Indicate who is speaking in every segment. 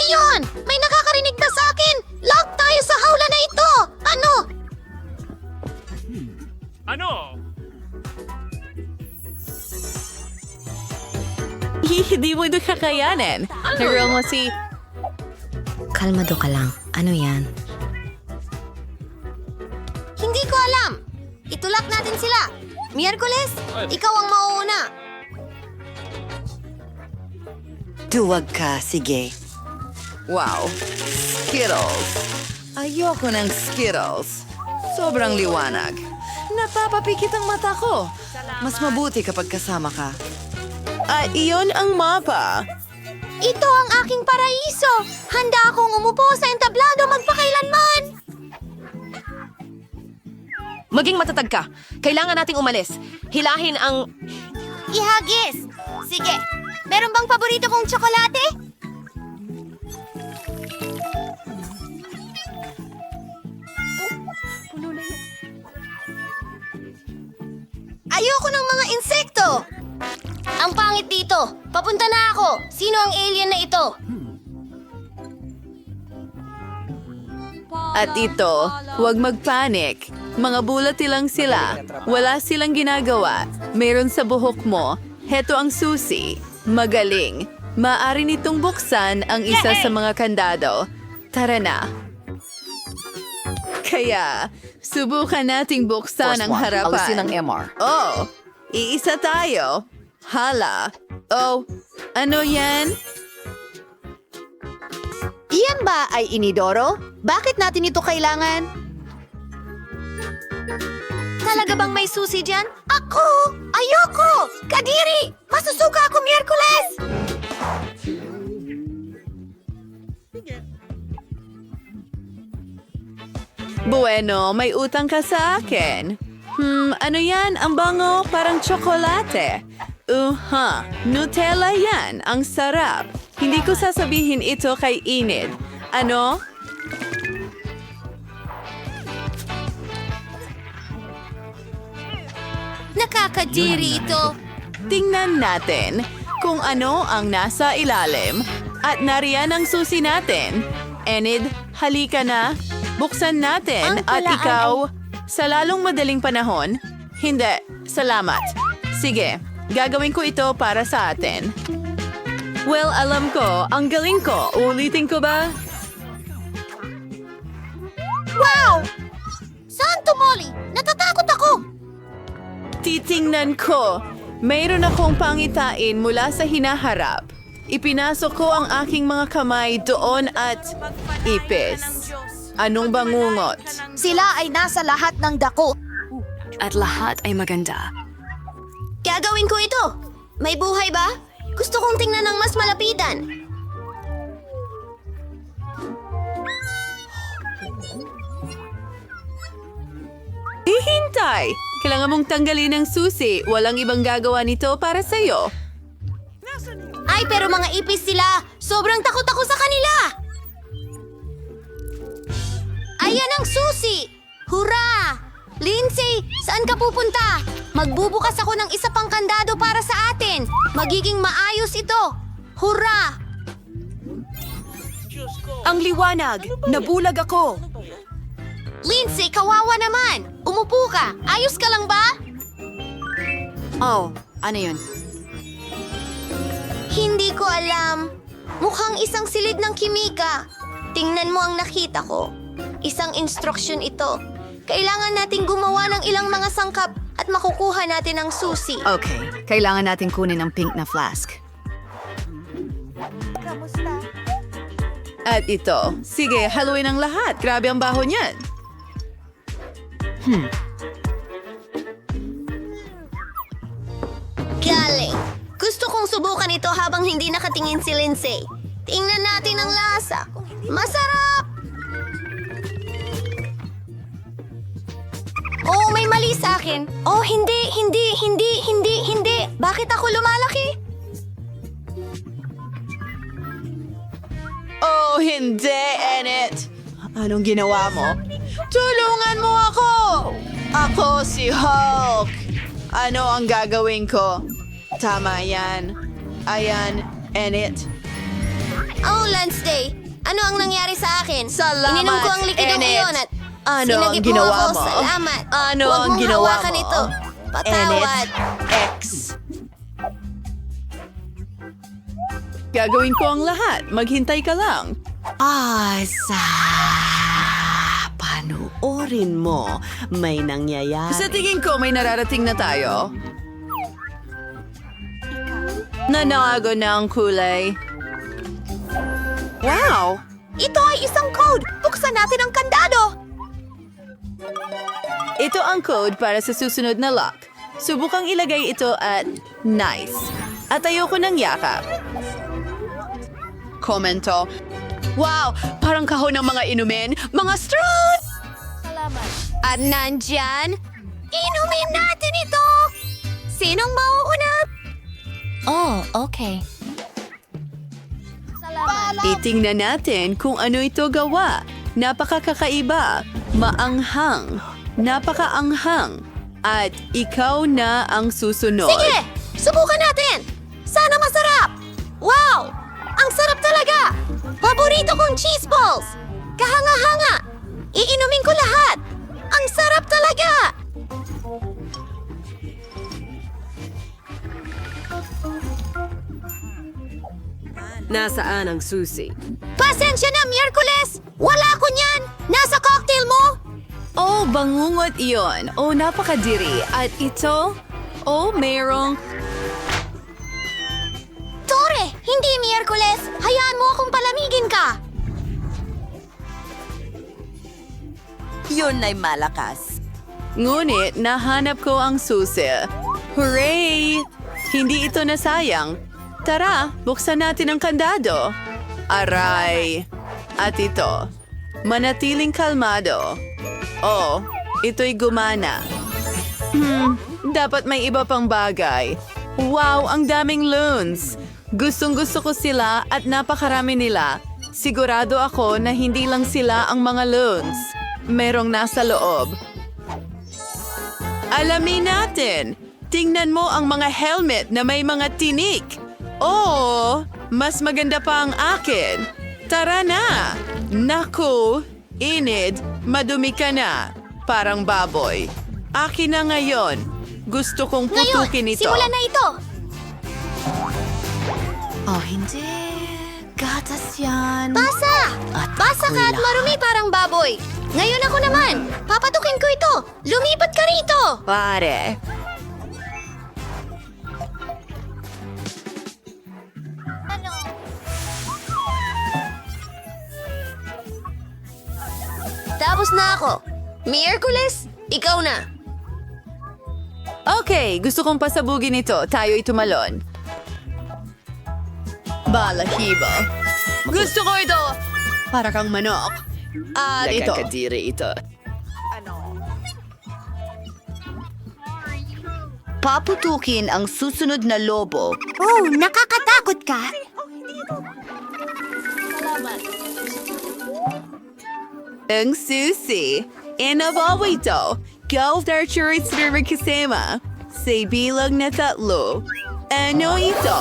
Speaker 1: Iyon! May nakakarinig na sa akin! Lock tayo sa hawla na ito! Ano?
Speaker 2: Ano?
Speaker 3: Hindi mo ito kakayanin. Nagro mo si...
Speaker 1: Kalmado ka lang. Ano yan? Hindi ko alam! Itulak natin sila! Miyerkules, ikaw ang mauuna!
Speaker 4: Duwag ka, sige.
Speaker 5: Wow! Skittles! Ayoko ng Skittles. Sobrang liwanag. Napapapikit ang mata ko. Mas mabuti kapag kasama ka.
Speaker 3: At iyon ang mapa.
Speaker 1: Ito ang aking paraiso! Handa akong umupo sa entablado magpakailanman!
Speaker 6: Maging matatag ka. Kailangan nating umalis. Hilahin ang...
Speaker 1: Ihagis! Sige, meron bang paborito kong tsokolate? Ayoko ng mga insekto! Ang pangit dito! Papunta na ako! Sino ang alien na ito?
Speaker 3: At ito, huwag magpanik. Mga bulati lang sila. Wala silang ginagawa. Meron sa buhok mo. Heto ang susi. Magaling. Maaari nitong buksan ang isa sa mga kandado. Tara na. Kaya, subukan nating buksan ang harapan.
Speaker 5: Alisin ang MR.
Speaker 3: Oh, iisa tayo. Hala. Oh, ano yan?
Speaker 1: Iyan ba ay inidoro? Bakit natin ito kailangan? Talaga bang may susi dyan? Ako! Ayoko! Kadiri! Masusuka ako Miyerkules!
Speaker 3: Bueno, may utang ka sa akin. Ano yan? Ang bango, parang tsokolate. Nutella yan. Ang sarap. Hindi ko sasabihin ito kay Enid. Ano?
Speaker 1: Nakakadiri ito.
Speaker 3: Tingnan natin kung ano ang nasa ilalim. At nariyan ang susi natin. Enid, halika na. Buksan natin
Speaker 1: Ang
Speaker 3: at
Speaker 1: talaan
Speaker 3: ikaw, sa lalong madaling panahon, hindi, salamat. Sige, gagawin ko ito para sa atin. Well, alam ko, ang galing ko. Ulitin ko ba?
Speaker 1: Wow! Santo Molly! Natatakot ako!
Speaker 3: Titingnan ko. Mayroon akong pangitain mula sa hinaharap. Ipinasok ko ang aking mga kamay doon at ipis. Anong bangungot?
Speaker 1: Sila ay nasa lahat ng dako.
Speaker 6: At lahat ay maganda.
Speaker 1: Gagawin ko ito. May buhay ba? Gusto kong tingnan ng mas malapitan.
Speaker 3: Hihintay! Kailangan mong tanggalin ang susi. Walang ibang gagawa nito para sa'yo.
Speaker 1: Ay, pero mga ipis sila. Sobrang takot ako sa kanila. Ayan ang susi! Hurra! Lindsay, saan ka pupunta? Magbubukas ako ng isa pang kandado para sa atin. Magiging maayos ito. Hurra!
Speaker 6: Ang liwanag! Nabulag ako!
Speaker 1: Lindsay, kawawa naman. Umupo ka. Ayos ka lang ba?
Speaker 6: Oh, ano yun?
Speaker 1: Hindi ko alam. Mukhang isang silid ng kimika. Tingnan mo ang nakita ko. Isang instruksyon ito. Kailangan nating gumawa ng ilang mga sangkap at makukuha natin ang susi.
Speaker 6: Okay, kailangan natin kunin ang pink na flask.
Speaker 3: At ito. Sige, haluin ang lahat. Grabe ang baho niyan.
Speaker 1: Galing. Gusto kong subukan ito habang hindi nakatingin si Lindsay. Tingnan natin ang lasa. Masarap! Oh, may mali sa akin. Oh, hindi. Bakit ako lumalaki?
Speaker 3: Oh, hindi, Enid. Anong ginawa mo? Tulungan mo ako! Ako si Hulk. Ano ang gagawin ko? Tama yan. Ayan, Enid.
Speaker 1: Oh, Lance Day! Ano ang nangyari sa akin?
Speaker 3: Salamat,
Speaker 1: Ininom ko ang likidong
Speaker 3: Enid.
Speaker 1: iyon at
Speaker 3: Ano ang
Speaker 1: sinagip
Speaker 3: ginawa
Speaker 1: ako.
Speaker 3: mo?
Speaker 1: Salamat.
Speaker 3: Ano
Speaker 1: Huwag
Speaker 3: ang
Speaker 1: mong
Speaker 3: ginawa
Speaker 1: hawakan
Speaker 3: mo?
Speaker 1: ito. Patawad.
Speaker 3: X. Gagawin ko ang lahat. Maghintay ka lang.
Speaker 4: Panoorin mo. May nangyayari.
Speaker 3: Sa tingin ko, may nararating na tayo. Nanago na ang kulay. Wow!
Speaker 1: Ito ay isang code. Buksan natin ang kandado.
Speaker 3: Ito ang code para sa susunod na lock. Subukang ilagay ito at nice. At ayoko ng yakap. Komento. Wow! Parang kahon ng mga inumin. Mga straws!
Speaker 1: At nandyan, inumin natin ito. Sinong mauuna?
Speaker 2: Oh, okay.
Speaker 3: Itingnan natin kung ano ito gawa. Napakakaiba, maanghang, napakaanghang, at ikaw na ang susunod.
Speaker 1: Sige, subukan natin. Sana masarap. Wow! Ang sarap talaga. Paborito kong cheese balls. Kahanga-hanga. Iinumin ko lahat. Ang sarap talaga.
Speaker 7: Nasaan ang susi?
Speaker 1: Pasensya na, Miyerkules. Wala ko niyan. Nasa cocktail mo.
Speaker 3: Oh, bangungot iyon. Oh, napakadiri. At ito, oh, mayroong...
Speaker 1: Tore, hindi Miyerkules. Hayaan mo akong palamigin ka.
Speaker 4: Yun ay malakas.
Speaker 3: Ngunit nahanap ko ang susi. Hooray! Hindi ito nasayang. Tara, buksan natin ang kandado. Aray! At ito, manatiling kalmado. Oh, ito'y gumana. Dapat may iba pang bagay. Wow, ang daming loons! Gustong-gusto ko sila at napakarami nila. Sigurado ako na hindi lang sila ang mga loons. Merong nasa loob. Alamin natin! Tingnan mo ang mga helmet na may mga tinik. Oh, mas maganda pa ang akin. Tara na! Naku, Enid, madumi ka na. Parang baboy. Akin na ngayon. Gusto kong
Speaker 1: Ngayon,
Speaker 3: putukin ito.
Speaker 1: simulan na ito.
Speaker 2: Oh, hindi. Gatas yan.
Speaker 1: Basa! Basa ka at marumi parang baboy. Ngayon ako naman. Papatukin ko ito. Lumipat ka rito.
Speaker 4: Pare.
Speaker 1: Tapos na ako. Miyerkules, ikaw na.
Speaker 3: Okay, gusto kong pasabugin ito. Tayo'y tumalon. Balahibo. Gusto ko ito! Para kang manok. At ito.
Speaker 4: Nakakadiri ito.
Speaker 5: Paputukin ang susunod na lobo.
Speaker 1: Oh, nakakatakot ka.
Speaker 3: Ang susi. Inabawa ito. Golf archery server kasama. Sa bilang na 3. Ano ito?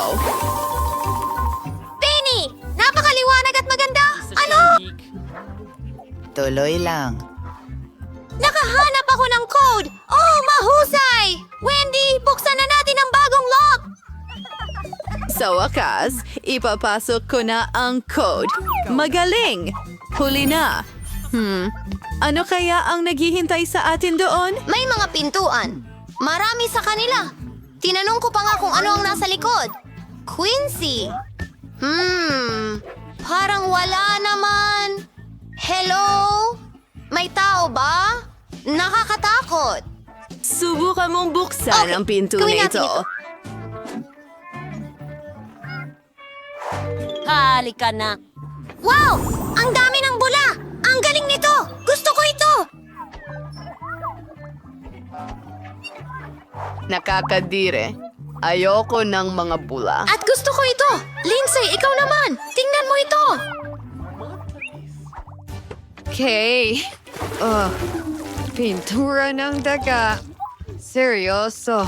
Speaker 1: Penny! Napakaliwanag at maganda. Ano?
Speaker 5: Tuloy lang.
Speaker 1: Nakahanap ako ng code. Oh, mahusay! Wendy, buksan na natin ang bagong lock.
Speaker 3: Sa wakas, ipapasok ko na ang code. Magaling! Huli na. Ano kaya ang naghihintay sa atin doon?
Speaker 1: May mga pintuan. Marami sa kanila. Tinanong ko pa nga kung ano ang nasa likod. Quincy. Parang wala naman. Hello? May tao ba? Nakakatakot.
Speaker 3: Subukan mong buksan
Speaker 1: Okay,
Speaker 3: ang pinto
Speaker 1: gawin
Speaker 3: na
Speaker 1: natin
Speaker 3: ito.
Speaker 2: Halika na.
Speaker 1: Wow! Ang dami ng bula! Ang galing nito! Gusto ko ito!
Speaker 3: Nakakadire. Ayoko ng mga bula.
Speaker 1: At gusto ko ito! Lindsay, ikaw naman! Tingnan mo ito!
Speaker 6: Okay. Pintura ng daga. Seryoso.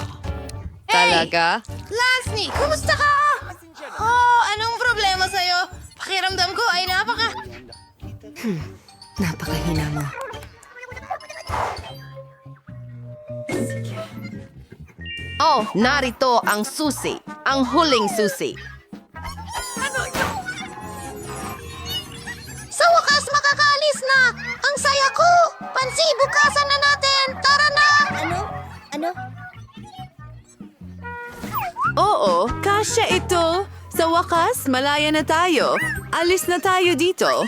Speaker 6: Talaga?
Speaker 1: Lasny, kumusta ka? Oh, anong problema sa'yo?
Speaker 6: Napakahina mo. Oh, narito ang susi. Ang huling susi.
Speaker 1: Sa wakas, makakaalis na! Ang saya ko! Pansi, bukasan na natin! Tara na!
Speaker 3: Oo, kasya ito. Sa wakas, malaya na tayo. Alis na tayo dito.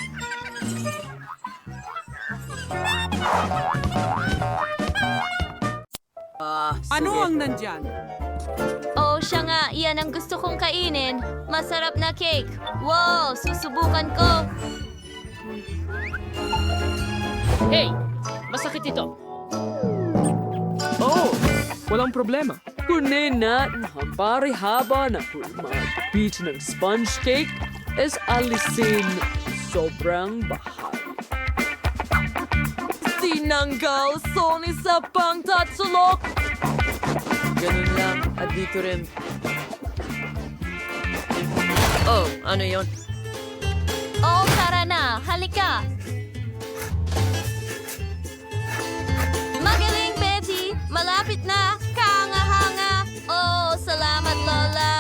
Speaker 7: Oh, siya nga. Iyan ang gusto kong kainin. Masarap na cake. Wow, susubukan ko.
Speaker 8: Hey! Masakit ito. Oh! Walang problema. Kunin na hambari haba na mag-beach ng sponge cake is alisin sobrang bahal.
Speaker 7: Tinanggal, Sony sa pangtatsulok.
Speaker 8: Ganun lang. At dito rin. Oh, ano yon?
Speaker 7: Oh, tara na. Halika. Magaling, Betty. Malapit na. Kahanga-hanga. Oh, salamat, Lola.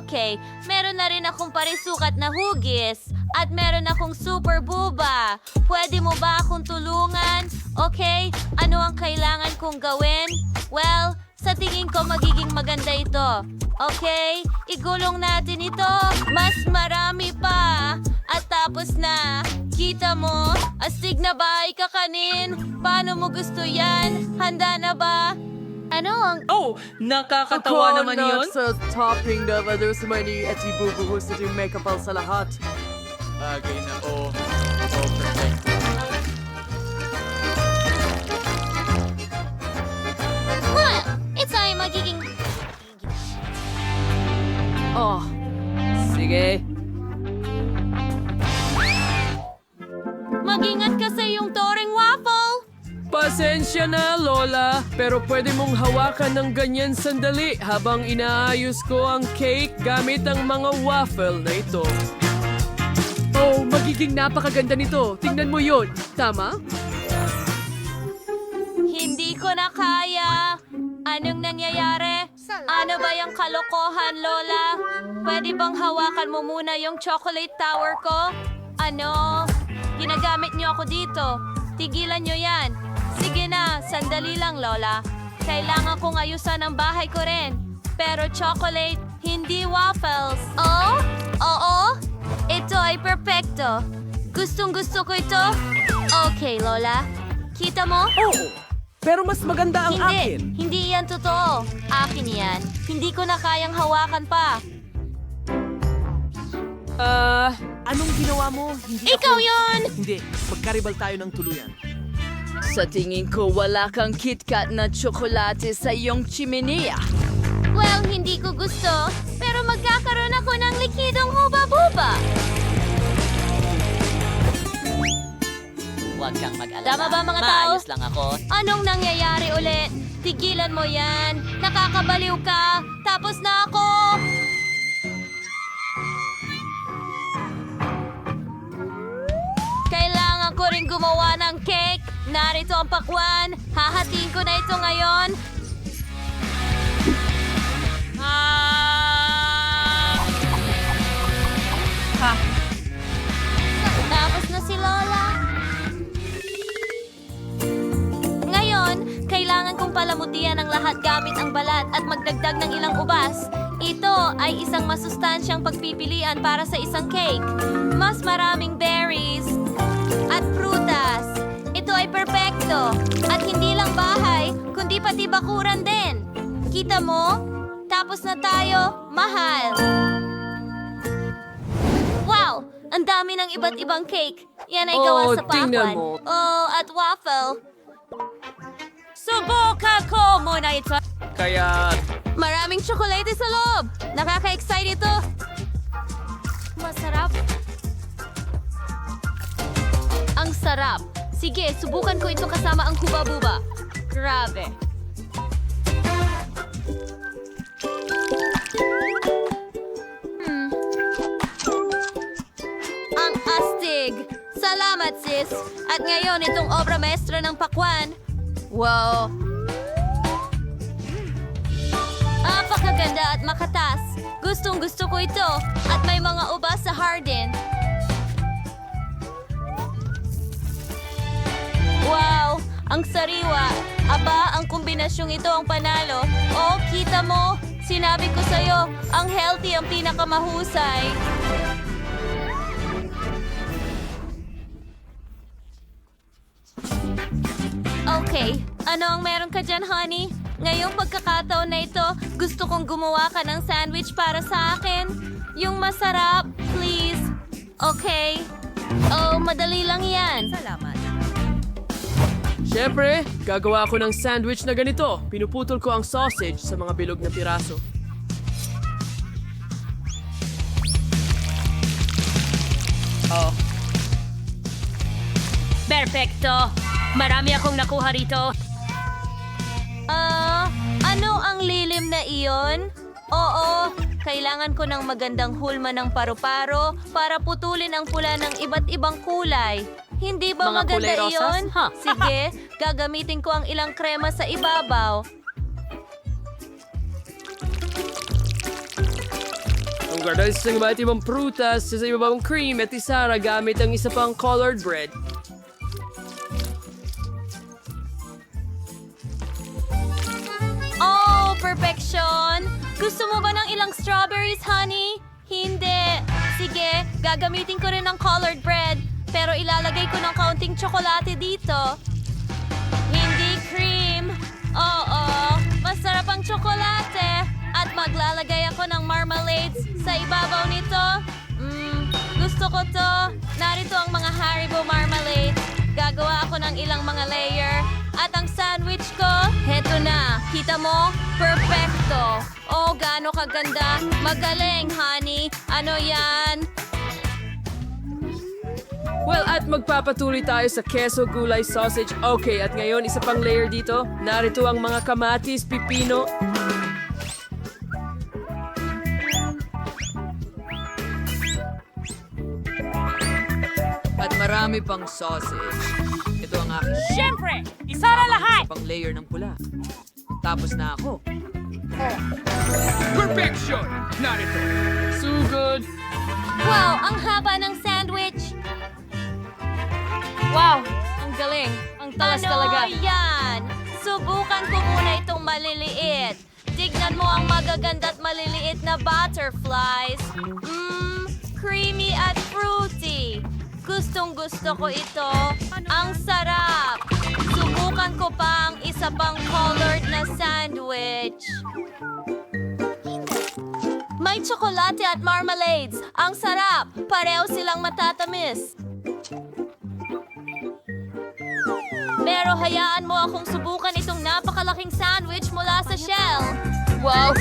Speaker 7: Okay, meron na rin akong parisukat na hugis. At meron akong super buba. Pwede mo ba akong tulungan? Okay, ano ang kailangan kong gawin? Well, sa tingin ko magiging maganda ito. Okay, igulong natin ito. Mas marami pa. At tapos na. Kita mo? Astig na ba kakanin? Paano mo gusto yan? Handa na ba? Ano ang...
Speaker 8: Oh! Nakakatawa naman yun.
Speaker 9: Sa topping na there's many at ibubuhos na yung makeup sa lahat.
Speaker 10: Bagay na oh. Oh, perfect.
Speaker 7: Ito ay magiging...
Speaker 9: Oh, sige.
Speaker 7: Mag-ingat ka sa iyong toring waffle!
Speaker 8: Pasensya na, Lola. Pero pwede mong hawakan ng ganyan sandali habang inaayos ko ang cake gamit ang mga waffle na ito. Oh, magiging napakaganda nito. Tingnan mo yon. Tama?
Speaker 7: Hindi ko na kaya. Anong nangyayari? Ano ba yung kalokohan, Lola? Pwede bang hawakan mo muna yung chocolate tower ko? Ano? Ginagamit niyo ako dito. Tigilan niyo yan. Sige na, sandali lang, Lola. Kailangan kong ayusan ang bahay ko rin. Pero chocolate, hindi waffles. Oh? Oo? Ito ay perpekto. Gustong-gusto ko ito. Okay, Lola. Kita mo?
Speaker 8: Oo. Pero mas maganda ang akin.
Speaker 7: Hindi yan totoo. Akin yan. Hindi ko na kayang hawakan pa.
Speaker 8: Anong ginawa mo? Hindi
Speaker 7: Ikaw yon!
Speaker 8: Hindi. Magkaribal tayo ng tuluyan.
Speaker 3: Sa tingin ko, wala kang KitKat na tsokolate sa iyong chimenea.
Speaker 7: Well, hindi ko gusto. Pero magkakaroon ako ng likidong huba-buba.
Speaker 2: Huwag kang mag-alala.
Speaker 7: Tama ba, mga tao?
Speaker 2: Maayos lang ako.
Speaker 7: Anong nangyayari ulit? Tigilan mo yan. Nakakabaliw ka. Tapos na ako. Kailangan ko rin gumawa ng cake. Narito ang pakwan. Hahatiin ko na ito ngayon. Tapos na si Lola. Ngayon, kailangan kong palamutian ang lahat gamit ang balat at magdagdag ng ilang ubas. Ito ay isang masustansyang pagpipilian para sa isang cake. Mas maraming berries at prutas. Ito ay perpekto. At hindi lang bahay, kundi pati bakuran din. Kita mo? Tapos na tayo. Mahal. Wow! Ang dami ng iba't ibang cake. Yan ay gawa sa
Speaker 8: tingnan
Speaker 7: pakwan.
Speaker 8: mo.
Speaker 7: Oh, at waffle. Subukan ko muna ito.
Speaker 8: Kaya
Speaker 7: Maraming tsokolate sa loob. Nakaka-excite ito. Masarap. Ang sarap. Sige, subukan ko ito kasama ang kuba-buba. Grabe. Salamat, sis. At ngayon, itong obra maestra ng pakwan. Wow. Napakaganda at makatas. Gustong gusto ko ito. At may mga ubas sa hardin. Wow! Ang sariwa. Aba, ang kombinasyong ito ang panalo. Oh, kita mo? Sinabi ko sa'yo, ang healthy ang pinakamahusay. Okay, ano ang meron ka dyan, honey? Ngayong pagkakataon na ito, gusto kong gumawa ka ng sandwich para sa akin. Yung masarap, please. Okay? Oh, madali lang yan.
Speaker 8: Siyempre, gagawa ako ng sandwich na ganito. Pinuputol ko ang sausage sa mga bilog na piraso.
Speaker 7: Perfecto! Marami akong nakuha rito. Ano ang lilim na iyon? Oo, kailangan ko ng magandang hulma ng paru-paro para putulin ang pula ng iba't ibang kulay. Hindi ba
Speaker 2: Mga
Speaker 7: maganda
Speaker 2: kulay rosas?
Speaker 7: iyon?
Speaker 2: Ha.
Speaker 7: Sige, gagamitin ko ang ilang krema sa ibabaw.
Speaker 8: Ang ganda sa iba't ibang prutas sa ibabang cream at isara gamit ang isa pang colored bread.
Speaker 7: Oh, perfection! Gusto mo ba ng ilang strawberries, honey? Hindi. Sige, gagamitin ko rin ng colored bread, pero ilalagay ko ng kaunting tsokolate dito. Hindi cream. Oo, masarap ang tsokolate. At maglalagay ako ng marmalades sa ibabaw nito. Gusto ko to. Narito ang mga Haribo marmalades. Gagawa ako ng ilang mga layer. At ang sandwich ko, heto na. Kita mo? Perfecto. Oh, gaano kaganda. Magaling, honey. Ano yan?
Speaker 8: Well, at magpapatuloy tayo sa keso, gulay, sausage. Okay, at ngayon, isa pang layer dito. Narito ang mga kamatis, pipino.
Speaker 9: At marami pang sausage. Ito ang aking...
Speaker 7: Siyempre!
Speaker 9: Isara lahat! Isa pang layer ng pula. Tapos na ako. Perfection! Narito.
Speaker 8: Sugod!
Speaker 7: Wow, ang haba ng sandwich. Wow, ang galing. Ang talas talaga. Ano yan? Subukan ko muna itong maliliit. Tignan mo ang magaganda at maliliit na butterflies. Creamy at fruity. Gustong gusto ko ito. Ang sarap. Subukan ko pa ang isa pang colored na sandwich. May tsokolate at marmalades. Ang sarap. Pareho silang matatamis. Pero hayaan mo akong subukan itong napakalaking sandwich mula sa shell. Wow!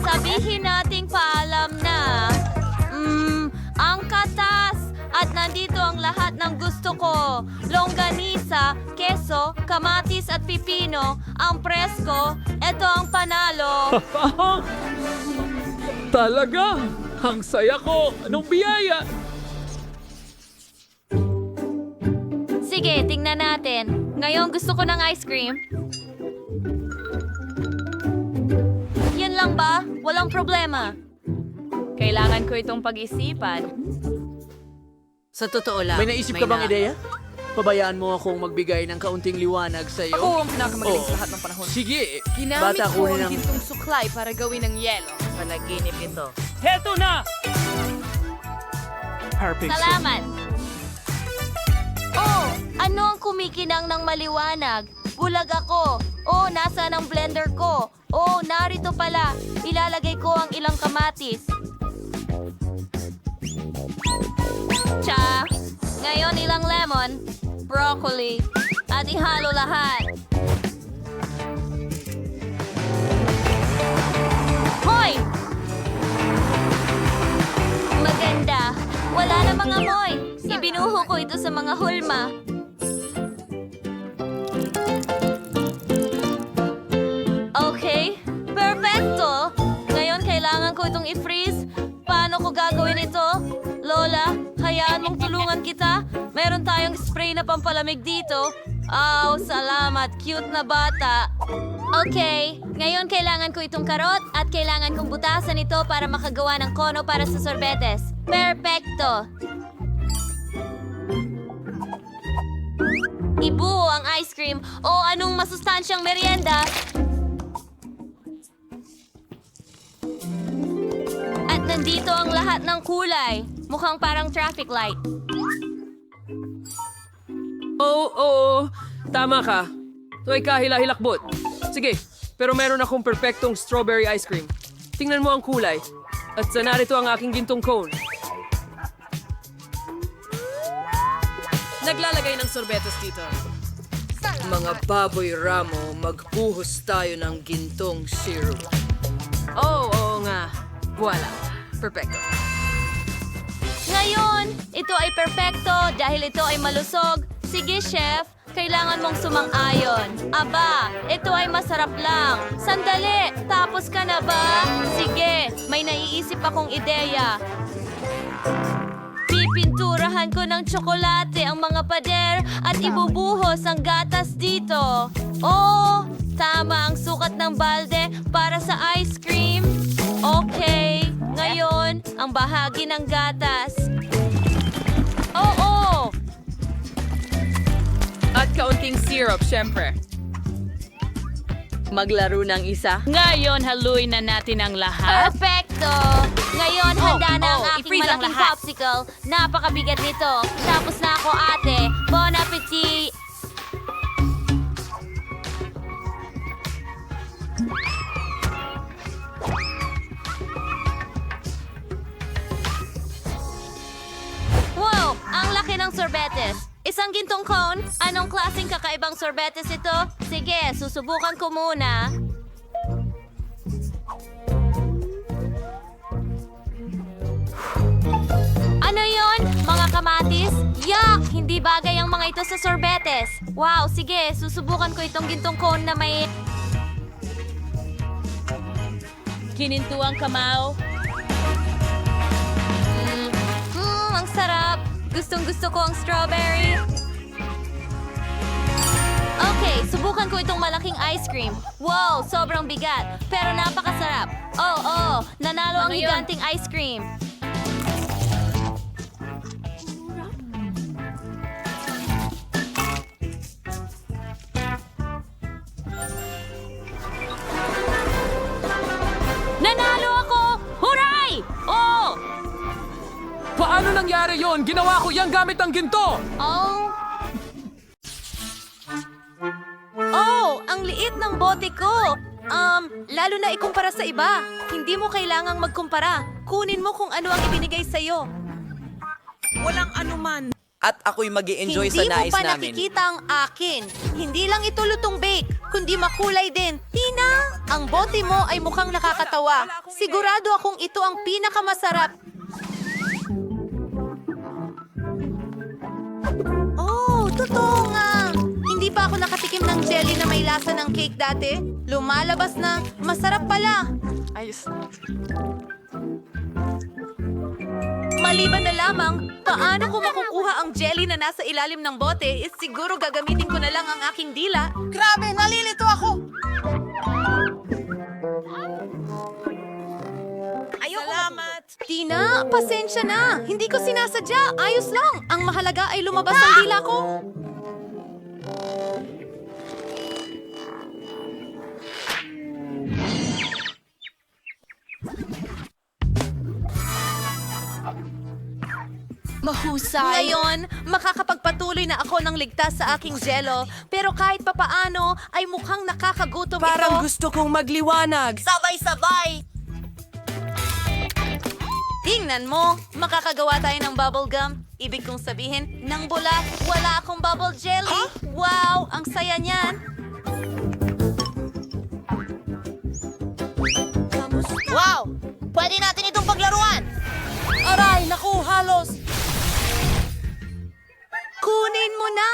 Speaker 7: Sabihin nating paalam na. Ang katas! At nandito ang lahat ng gusto ko. Longganisa, keso, kamatis at pipino. Ang presko, ito ang panalo.
Speaker 8: Talaga! Ang saya ko! Anong biyaya?
Speaker 7: Sige, tingnan natin. Ngayon gusto ko ng ice cream. Yan lang ba? Walang problema. Kailangan ko itong pag-isipan.
Speaker 4: Sa totoo lang,
Speaker 9: May naisip ka bang ideya? Pabayaan mo akong magbigay ng kaunting liwanag sa iyo.
Speaker 6: Ako ang pinakamagaling sa lahat ng panahon.
Speaker 9: Sige!
Speaker 6: Ginamit
Speaker 9: Bata,
Speaker 6: ko
Speaker 9: kunin
Speaker 6: ang
Speaker 9: ang-
Speaker 6: gintong suklay para gawin ng yelo.
Speaker 4: panaginip ito.
Speaker 8: Heto na!
Speaker 9: Perfect.
Speaker 7: Salamat! Oh, ano ang kumikinang ng maliwanag? Bulag ako. Oh, nasaan ang blender ko? Oh, narito pala. Ilalagay ko ang ilang kamatis. Tsa! Ngayon ilang lemon, broccoli, at ihalo lahat. Hoy! Maganda. Wala namang amoy. Ibinuho ko ito sa mga hulma. Okay, perfecto. Ngayon kailangan ko itong i-freeze. Paano ko gagawin ito? na pampalamig dito. Oh, salamat. Cute na bata. Okay, ngayon kailangan ko itong karot at kailangan kong butasan ito para makagawa ng kono para sa sorbetes. Perfecto! Ibuo ang ice cream o anong masustansyang merienda. At nandito ang lahat ng kulay. Mukhang parang traffic light.
Speaker 8: Oo. Tama ka. Ito ay kahila-hilakbot. Sige, pero meron akong perfectong strawberry ice cream. Tingnan mo ang kulay. At sa narito ang aking gintong cone. Naglalagay ng sorbetes dito. Mga baboy ramo, magbuhos tayo ng gintong syrup. Oo nga. Voila. Perfecto.
Speaker 7: Ngayon, ito ay perpekto dahil ito ay malusog. Sige, chef. Kailangan mong sumang-ayon. Aba, ito ay masarap lang. Sandali, tapos ka na ba? Sige, may naiisip akong ideya. Pipinturahan ko ng tsokolate ang mga pader at ibubuhos ang gatas dito. Oh, tama ang sukat ng balde para sa ice cream. Okay, ngayon, ang bahagi ng gatas. Oo!
Speaker 4: At kaunting syrup, syempre. Maglaro ng isa.
Speaker 2: Ngayon, haluin na natin ang lahat.
Speaker 7: Perfecto! Ngayon, handa na ang aking
Speaker 2: i-freeze ang
Speaker 7: malaking
Speaker 2: lahat.
Speaker 7: popsicle. Napakabigat nito. Tapos na ako, ate. Bon appetit! Wow! Ang laki ng sorbetes. Isang gintong cone? Anong klaseng kakaibang sorbetes ito? Sige, susubukan ko muna. Ano yon? Mga kamatis? Yuck! Hindi bagay ang mga ito sa sorbetes. Wow, sige, susubukan ko itong gintong cone na may...
Speaker 2: Kinintuang kamao.
Speaker 7: Ang sarap. Gustong-gusto ko ang strawberry. Okay, subukan ko itong malaking ice cream. Wow, sobrang bigat. Pero napakasarap. Oh, nanalo ang higanting ice cream. Nanalo ako! Huray! Oh!
Speaker 8: Paano nangyari yon? Ginawa ko yan gamit ang ginto!
Speaker 1: Oh, ang liit ng bote ko. Lalo na ikumpara sa iba. Hindi mo kailangang magkumpara. Kunin mo kung ano ang ibinigay sa'yo.
Speaker 9: At ako'y mag-i-enjoy sa
Speaker 1: Hindi mo
Speaker 9: nais
Speaker 1: pa
Speaker 9: namin.
Speaker 1: nakikita ang akin. Hindi lang ito lutong bake, kundi makulay din. Tina, ang bote mo ay mukhang nakakatawa. Sigurado akong ito ang pinakamasarap. Oh, totoo nga. Hindi pa ako nakatikim ng jelly na may lasa ng cake dati. Lumalabas na. Masarap pala.
Speaker 9: Ayos.
Speaker 1: Maliban na lamang, paano ko makukuha ang jelly na nasa ilalim ng bote? Siguro gagamitin ko na lang ang aking dila. Grabe, nalilito ako! Salamat! Tina, pasensya na. Hindi ko sinasadya. Ayos lang. Ang mahalaga ay lumabas ang dila ko.
Speaker 2: Mahusay.
Speaker 1: Ngayon, makakapagpatuloy na ako ng ligtas sa aking jello. Pero kahit papaano, ay mukhang nakakagutom ito.
Speaker 8: gusto kong magliwanag.
Speaker 1: Sabay-sabay! Tingnan mo, makakagawa tayo ng bubble gum. Ibig kong sabihin, nang bula, wala akong bubble jelly. Wow, ang saya niyan. Wow, pwede natin itong paglaruan. Aray, naku, halos. Kunin mo na!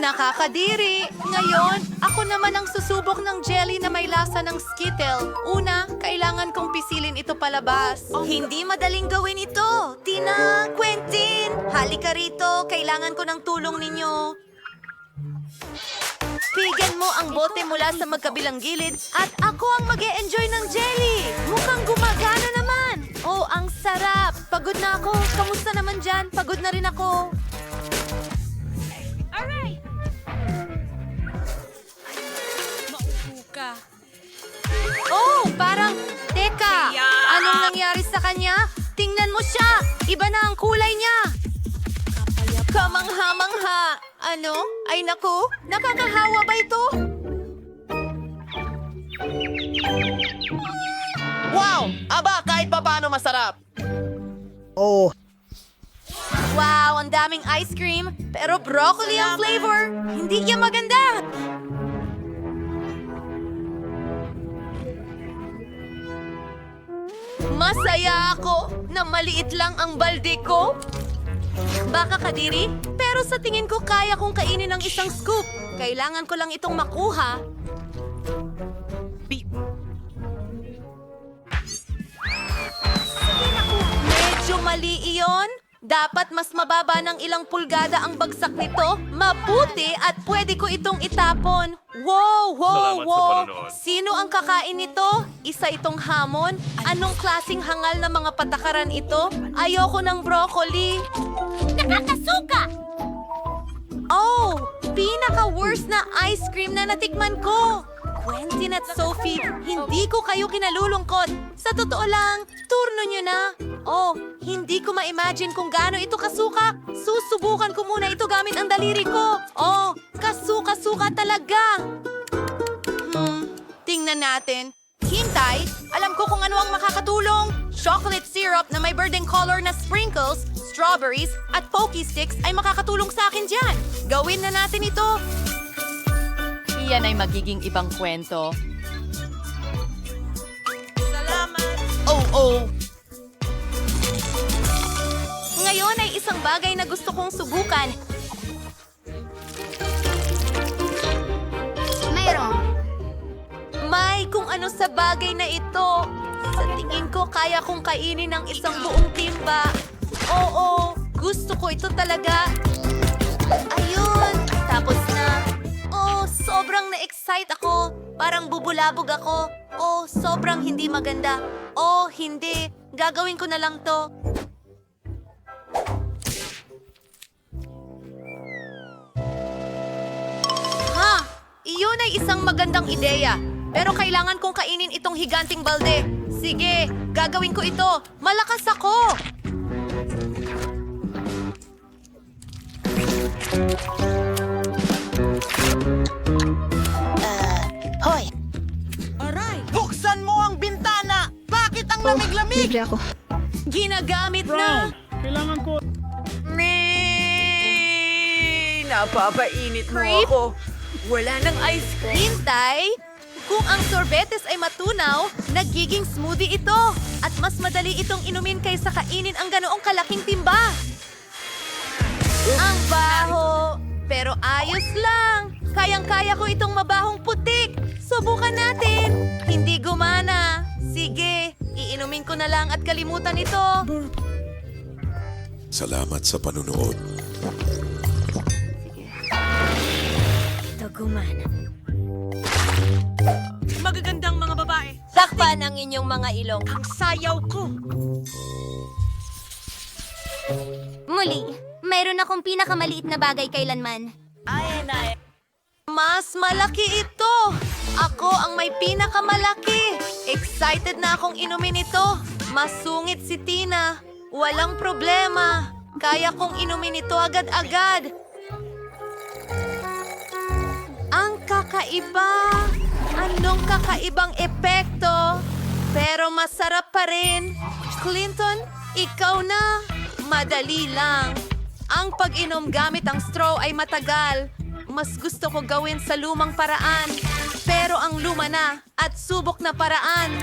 Speaker 3: Nakakadiri! Ngayon, ako naman ang susubok ng jelly na may lasa ng Skittle. Una, kailangan kong pisilin ito palabas.
Speaker 1: Hindi madaling gawin ito. Tina, Quentin, halika rito. Kailangan ko ng tulong ninyo. Pigan mo ang bote mula sa magkabilang gilid at ako ang mag-e-enjoy ng jelly. Mukhang gumagana naman. Oh, ang sarap. Pagod na ako. Kamusta naman dyan? Pagod na rin ako.
Speaker 3: Oh, parang, teka, anong nangyari sa kanya? Tingnan mo siya, iba na ang kulay niya. Kamangha-mangha. Ano? Ay naku, nakakahawa ba ito?
Speaker 9: Wow! Aba, kahit pa paano masarap.
Speaker 3: Wow, ang daming ice cream, pero broccoli ang flavor. Hindi niya maganda. Masaya ako na maliit lang ang balde ko. Baka kadiri, pero sa tingin ko kaya kong kainin ng isang scoop. Kailangan ko lang itong makuha. Medyo mali iyon. Dapat mas mababa ng ilang pulgada ang bagsak nito. Mabuti at pwede ko itong itapon. Wow, wow, wow. Sino ang kakain nito? Isa itong hamon? Anong klasing hangal na mga patakaran ito? Ayoko ng broccoli.
Speaker 1: Nakakasuka!
Speaker 3: Oh, pinaka-worst na ice cream na natikman ko. Quentin at Sophie, hindi ko kayo kinalulungkot. Sa totoo lang, turno nyo na. Oh, hindi ko ma-imagine kung gaano ito kasuka. Susubukan ko muna ito gamit ang daliri ko. Oh, kasuka-suka talaga. Tingnan natin. Hintay, alam ko kung ano ang makakatulong. Chocolate syrup na may birding color na sprinkles, strawberries, at pokey sticks ay makakatulong sa akin dyan. Gawin na natin ito.
Speaker 2: Iyan ay magiging ibang kwento.
Speaker 9: Oh.
Speaker 3: Ngayon ay isang bagay na gusto kong subukan.
Speaker 1: Mayroon.
Speaker 3: May kung ano sa bagay na ito. Sa tingin ko, kaya kong kainin ng isang buong timba. Oo, gusto ko ito talaga. Ayun, tapos na. Oh, sobrang na-excite ako. Parang bubulabog ako. Oh, sobrang hindi maganda. Oh, hindi. Gagawin ko na lang to. Ha! Iyon ay isang magandang ideya. Pero kailangan kong kainin itong higanting balde. Sige, gagawin ko ito. Malakas ako!
Speaker 1: Hoy!
Speaker 9: Buksan mo ang bintana! Bakit ang lamig-lamig?
Speaker 3: Ginagamit na!
Speaker 8: Kailangan ko...
Speaker 9: Napapainit mo
Speaker 3: Creep?
Speaker 9: ako. Wala ng ice cream.
Speaker 3: Hintay! Kung ang sorbetes ay matunaw, nagiging smoothie ito. At mas madali itong inumin kaysa kainin ang ganoong kalaking timba. Ang baho! Pero ayos lang. Kayang-kaya ko itong mabahong putik. Subukan natin. Hindi gumana. Sige, iinumin ko na lang at kalimutan ito.
Speaker 11: Salamat sa panunood.
Speaker 1: Ito gumana.
Speaker 9: Magagandang mga babae.
Speaker 1: Takpan ang inyong mga ilong.
Speaker 9: Ang sayaw ko.
Speaker 1: Muli, mayroon akong pinakamaliit na bagay kailanman.
Speaker 3: Mas malaki ito. Ako ang may pinakamalaki. Excited na akong inumin ito. Masungit si Tina. Walang problema. Kaya kong inumin ito agad-agad. Ang kakaiba. Anong kakaibang epekto? Pero masarap pa rin. Clinton, ikaw na. Madali lang. Ang pag-inom gamit ang straw ay matagal. Mas gusto ko gawin sa lumang paraan. Pero ang luma na at subok na paraan.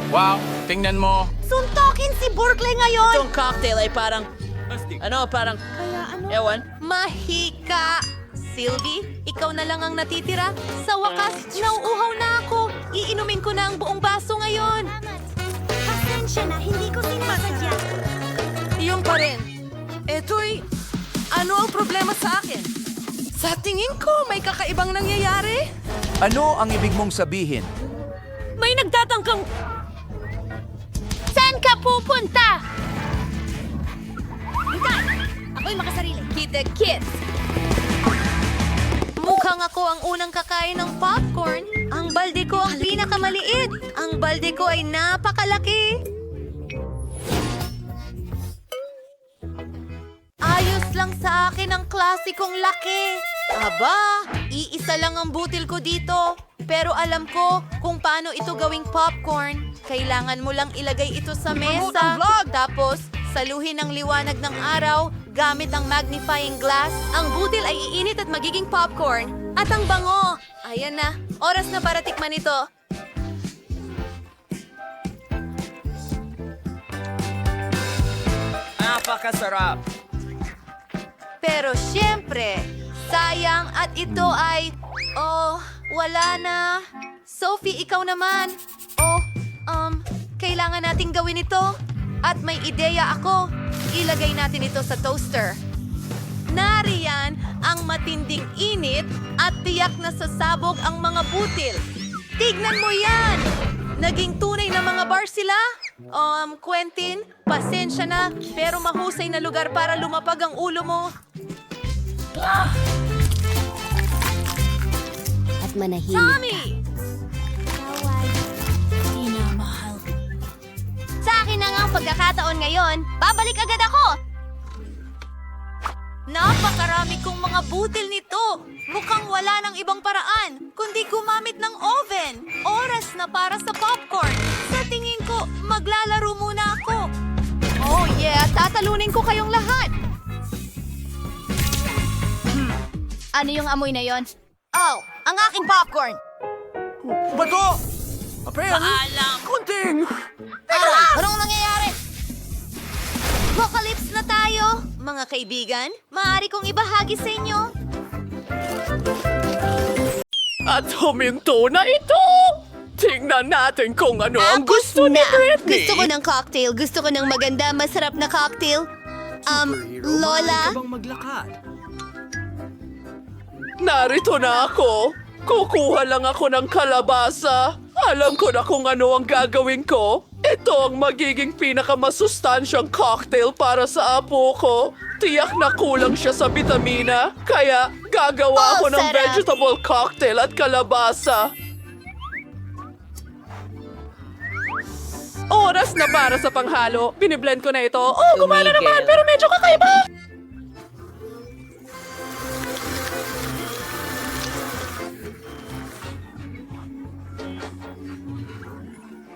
Speaker 10: Wow, tingnan mo.
Speaker 3: Suntokin si Berkeley ngayon!
Speaker 9: Itong cocktail ay parang... Parang... Ewan.
Speaker 3: Mahika.
Speaker 6: Sylvie, ikaw na lang ang natitira. Sa wakas, nauuhaw na ako. Iinumin ko na ang buong baso ngayon.
Speaker 1: Pasensya na, hindi ko sinasadya.
Speaker 6: Iyon pa rin. Eto'y, ano ang problema sa akin? Sa tingin ko, may kakaibang nangyayari.
Speaker 11: Ano ang ibig mong sabihin?
Speaker 6: May nagtatangkang...
Speaker 7: Saan ka pupunta?
Speaker 1: Ako'y makasarili.
Speaker 6: Kita Kids.
Speaker 1: Mukhang ako ang unang kakain ng popcorn. Ang balde ko ang pinakamaliit. Ang balde ko ay napakalaki. Ayos lang sa akin ang klasikong laki. Aba, iisa lang ang butil ko dito. Pero alam ko kung paano ito gawing popcorn. Kailangan mo lang ilagay ito sa mesa. Tapos, saluhin ang liwanag ng araw gamit ang magnifying glass. Ang butil ay iinit at magiging popcorn. At ang bango. Ayan na. Oras na para tikman ito.
Speaker 10: Napakasarap.
Speaker 1: Pero syempre, sayang at ito ay... Oh, wala na. Sophie, ikaw naman. Oh, kailangan nating gawin ito. At may ideya ako. Ilagay natin ito sa toaster. Nariyan ang matinding init at tiyak na sasabog ang mga butil. Tignan mo yan! Naging tunay na mga bar sila. Quentin, pasensya na, pero mahusay na lugar para lumapag ang ulo mo.
Speaker 5: At manahimik.
Speaker 1: Tommy!
Speaker 7: Sa akin na nga ang pagkakataon ngayon. Babalik agad ako.
Speaker 1: Napakarami kong mga butil nito. Mukhang wala ng ibang paraan, kundi gumamit ng oven. Oras na para sa popcorn. Sa tingin ko, maglalaro muna ako. Oh yeah, tatalunin ko kayong lahat.
Speaker 7: Ano yung amoy na yon?
Speaker 1: Oh, ang aking popcorn.
Speaker 11: Bato! Paalam! Kunting!
Speaker 1: Anong nangyayari? Apocalypse na tayo. Mga kaibigan, maaari kong ibahagi sa inyo.
Speaker 8: At huminto na ito! Tingnan natin kung ano ang gusto ni Britney.
Speaker 1: Gusto ko ng cocktail. Gusto ko ng maganda, masarap na cocktail. Lola?
Speaker 8: Narito na ako. Kukuha lang ako ng kalabasa. Alam ko na kung ano ang gagawin ko. Ito ang magiging pinakamasustansyang cocktail para sa apo ko. Tiyak na kulang siya sa bitamina. Kaya gagawa ako ng
Speaker 1: sarap.
Speaker 8: vegetable cocktail at kalabasa. Oras na para sa panghalo. Biniblend ko na ito. Oh, gumana naman pero medyo kakaiba.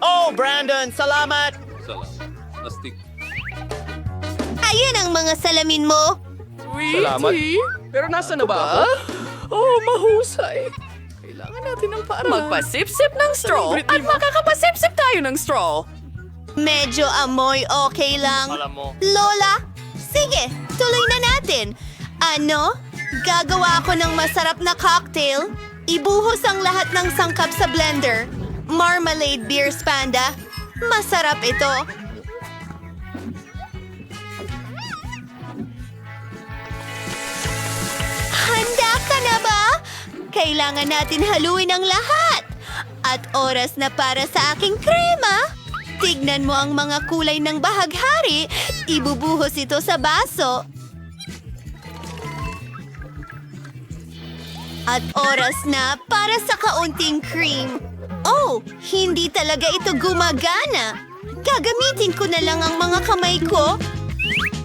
Speaker 10: Oh, Brandon, salamat!
Speaker 1: Ayun ang mga salamin mo.
Speaker 8: Sweetie?
Speaker 10: Pero nasa na ba ako?
Speaker 8: Oh, mahusay. Kailangan natin ng paraan. Magpasip-sip ng straw at makakapasip-sip tayo ng straw.
Speaker 1: Medyo amoy okay lang.
Speaker 10: Alam mo.
Speaker 1: Lola, sige, tuloy na natin. Ano? Gagawa ako ng masarap na cocktail. Ibuhos ang lahat ng sangkap sa blender. Marmalade beer panda. Masarap ito. Handa ka na ba? Kailangan natin haluin ang lahat. At oras na para sa aking krema. Tignan mo ang mga kulay ng bahaghari. Ibubuhos ito sa baso. At oras na para sa kaunting cream. Oh, hindi talaga ito gumagana. Gagamitin ko na lang ang mga kamay ko.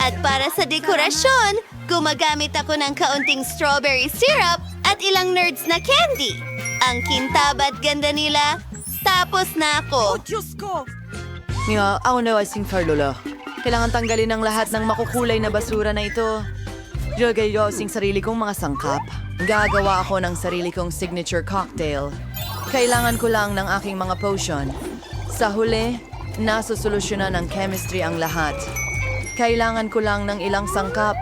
Speaker 1: At para sa dekorasyon, gumagamit ako ng kaunting strawberry syrup at ilang nerds na candy. Ang kintab at ganda nila. Tapos na ako.
Speaker 3: Nga, ako na asing Lola. Kailangan tanggalin ang lahat ng makukulay na basura na ito. Lagay ko asing sarili kong mga sangkap. Gagawa ako ng sarili kong signature cocktail. Kailangan ko lang ng aking mga potion. Sa huli, nasusolusyonan ng chemistry ang lahat. Kailangan ko lang ng ilang sangkap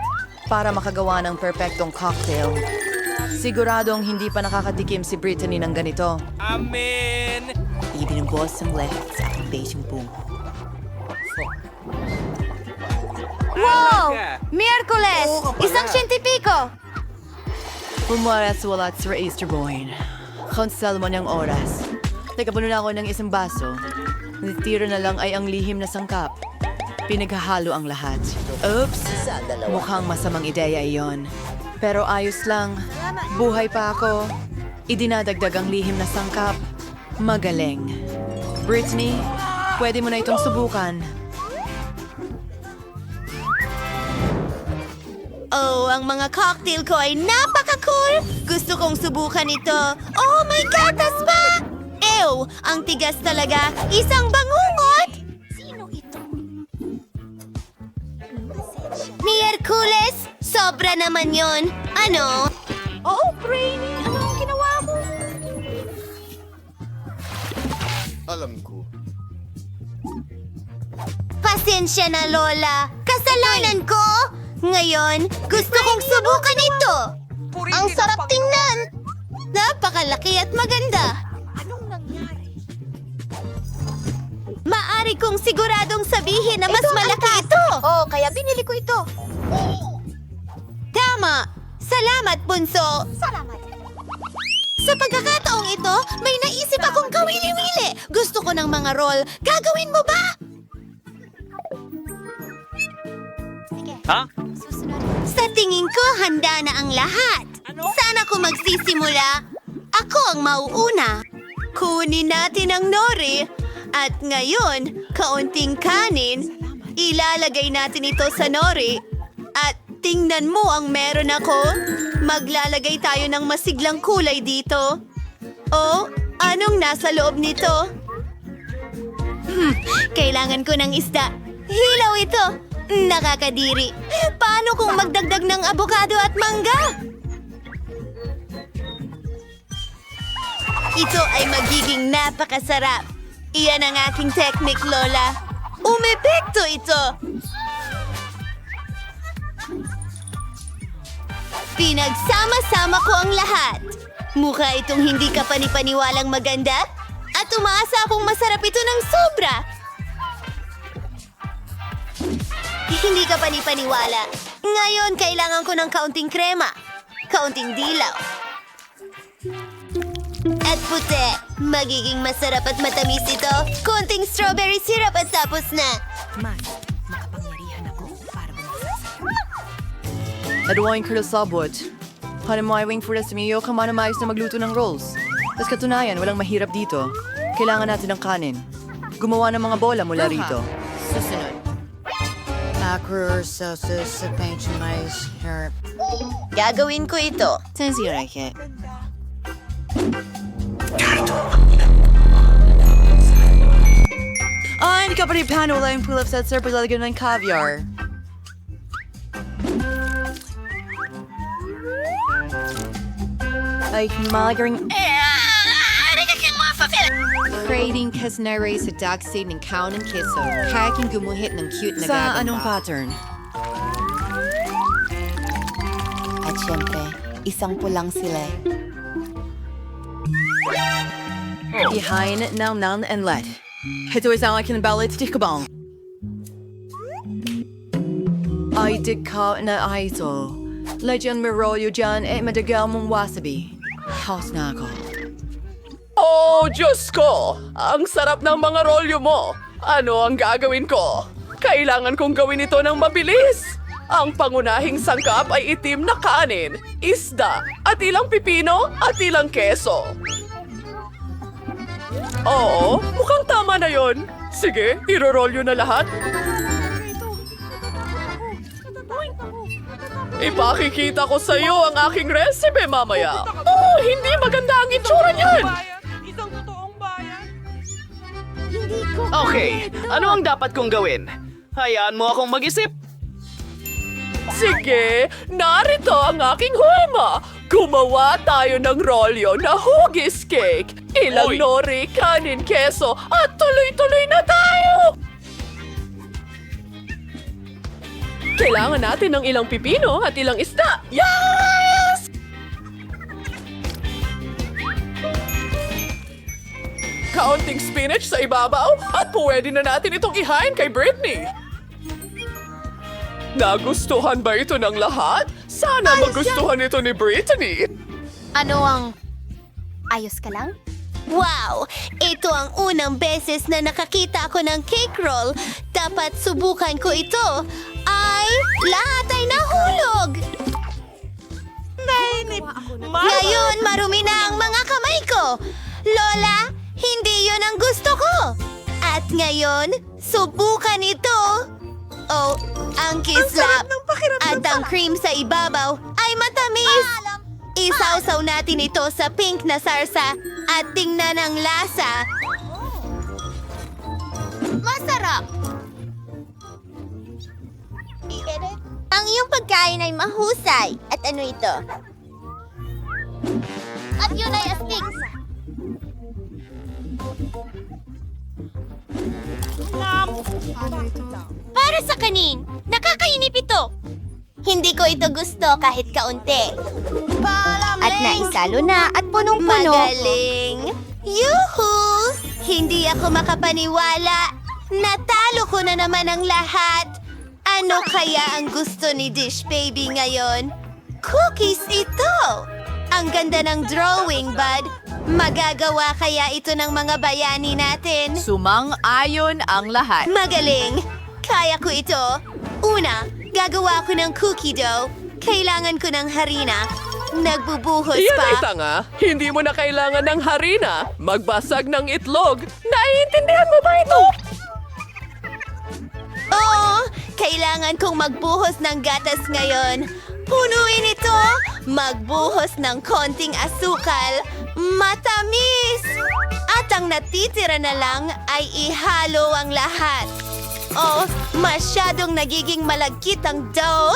Speaker 3: para makagawa ng perpektong cocktail.
Speaker 6: Siguradong hindi pa nakakatikim si Brittany ng ganito.
Speaker 10: Amen!
Speaker 5: Ibinubuhos ang lahat sa aking besyong bungo.
Speaker 1: Wow! Miyerkules! Isang siyentipiko!
Speaker 6: Pumaras wala sa Easter Boy. Konsal mo niyang oras. Nagkapuno na ako ng isang baso. Natitira na lang ay ang lihim na sangkap. Pinaghahalo ang lahat. Oops! Mukhang masamang ideya iyon. Pero ayos lang. Buhay pa ako. Idinadagdag ang lihim na sangkap. Magaling. Brittany, pwede mo na itong subukan.
Speaker 1: Oh, ang mga cocktail ko ay napaka-cool! Gusto kong subukan ito. Oh, may gatas pa! Ew! Ang tigas talaga! Isang bangungot! Sino ito? Miyerkules! Sobra naman yon. Ano? Oh, Brainy! Ano ang ginawa mo?
Speaker 10: Alam ko.
Speaker 1: Pasensya na, Lola. Kasalanan ko! Ngayon, gusto kong subukan ito! Ang sarap tingnan! Napakalaki at maganda! Anong nangyari? Maari kong siguradong sabihin na mas malaki ito! Oh, kaya binili ko ito. Tama! Salamat, Bunso! Salamat! Sa pagkakataong ito, may naisip akong kawili-wili! Gusto ko ng mga roll. Gagawin mo ba?
Speaker 10: Ha?
Speaker 1: Sa tingin ko, handa na ang lahat. Saan ako magsisimula? Ako ang mauuna. Kunin natin ang nori. At ngayon, kaunting kanin. Ilalagay natin ito sa nori. At tingnan mo ang meron ako. Maglalagay tayo ng masiglang kulay dito. Oh, anong nasa loob nito? Kailangan ko ng isda. Hilaw ito. Nakakadiri. Paano kung magdagdag ng abokado at mangga? Ito ay magiging napakasarap. Iyan ang aking technique, Lola. Umepekto ito! Pinagsama-sama ko ang lahat. Mukha itong hindi ka panipaniwalang maganda at umaasa akong masarap ito ng sobra. Hindi ka panipaniwala. Ngayon, kailangan ko ng kaunting krema. Kaunting dilaw. At puti. Magiging masarap at matamis ito. Konting strawberry syrup at tapos na.
Speaker 6: Adwain ko sabot. Panamaiwing for sa miyo, kamanamayos na magluto ng rolls. Tapos katunayan, walang mahirap dito. Kailangan natin ng kanin. Gumawa ng mga bola mula rito. Susunod. Macro sauces sa panchinais herb.
Speaker 1: Gagawin ko ito.
Speaker 6: Sensirake. Hindi ka pa rin paano wala yung pull-up set sir paglalagyan ng caviar. Ay, malagaring...
Speaker 3: Creating kasnare sa dog seed ng cow ng keso. Kaya king gumuhit ng cute na
Speaker 6: Sa
Speaker 3: gagamba.
Speaker 6: anong pattern?
Speaker 5: At syempre, isang pulang sila.
Speaker 6: Behind, now, none, and let. Ito ay isang aking ballet tikabang. Ay, di ka na ito. Legend merolyo dyan, madagal mong wasabi. House na ako.
Speaker 8: Oh, Diyos ko! Ang sarap ng mga rolyo mo! Ano ang gagawin ko? Kailangan kong gawin ito ng mabilis! Ang pangunahing sangkap ay itim na kanin, isda, at ilang pipino at ilang keso. Oo, mukhang tama na yon. Sige, irorolyo na lahat. Ipakikita ko sa iyo ang aking recipe mamaya. Oh, hindi maganda ang itsura niyan!
Speaker 10: Okay, ano ang dapat kong gawin? Hayaan mo akong mag-isip.
Speaker 8: Sige, narito ang aking hulma. Gumawa tayo ng rolyo na hugis cake. Ilang
Speaker 10: Oy!
Speaker 8: nori, kanin, keso, at tuloy-tuloy na tayo! Kailangan natin ng ilang pipino at ilang isda. Yes! kaunting spinach sa ibabaw at pwede na natin itong ihain kay Britney. Nagustuhan ba ito ng lahat? Sana magustuhan ito ni Britney.
Speaker 1: Ano ang... Ayos ka lang? Wow! Ito ang unang beses na nakakita ako ng cake roll. Dapat subukan ko ito. Lahat ay nahulog! Ngayon, marumi na ang mga kamay ko. Lola, hindi yon ang gusto ko. At ngayon, subukan ito. Oh, ang kislap at ang cream sa ibabaw ay matamis. Isawsaw natin ito sa pink na sarsa at tingnan ang lasa. Masarap! Ang iyong pagkain ay mahusay. At ano ito? At yun ay astig. Para sa kanin, nakakainip ito. Hindi ko ito gusto kahit kaunti. At naisalo na at punong-puno. Magaling! Yuhu! Hindi ako makapaniwala. Natalo ko na naman ang lahat. Ano kaya ang gusto ni Dish Baby ngayon? Cookies ito! Ang ganda ng drawing, bud. Magagawa kaya ito ng mga bayani natin?
Speaker 3: Sumang-ayon ang lahat.
Speaker 1: Magaling! Kaya ko ito. Una, gagawa ko ng cookie dough. Kailangan ko ng harina. Nagbubuhos
Speaker 8: Yan ay
Speaker 1: pa.
Speaker 8: tanga. Hindi mo na kailangan ng harina. Magbasag ng itlog. Naiintindihan mo ba ito?
Speaker 1: Oo, kailangan kong magbuhos ng gatas ngayon. Punuin ito. Magbuhos ng konting asukal. Matamis! At ang natitira na lang ay ihalo ang lahat. Oh, masyadong nagiging malagkit ang dough.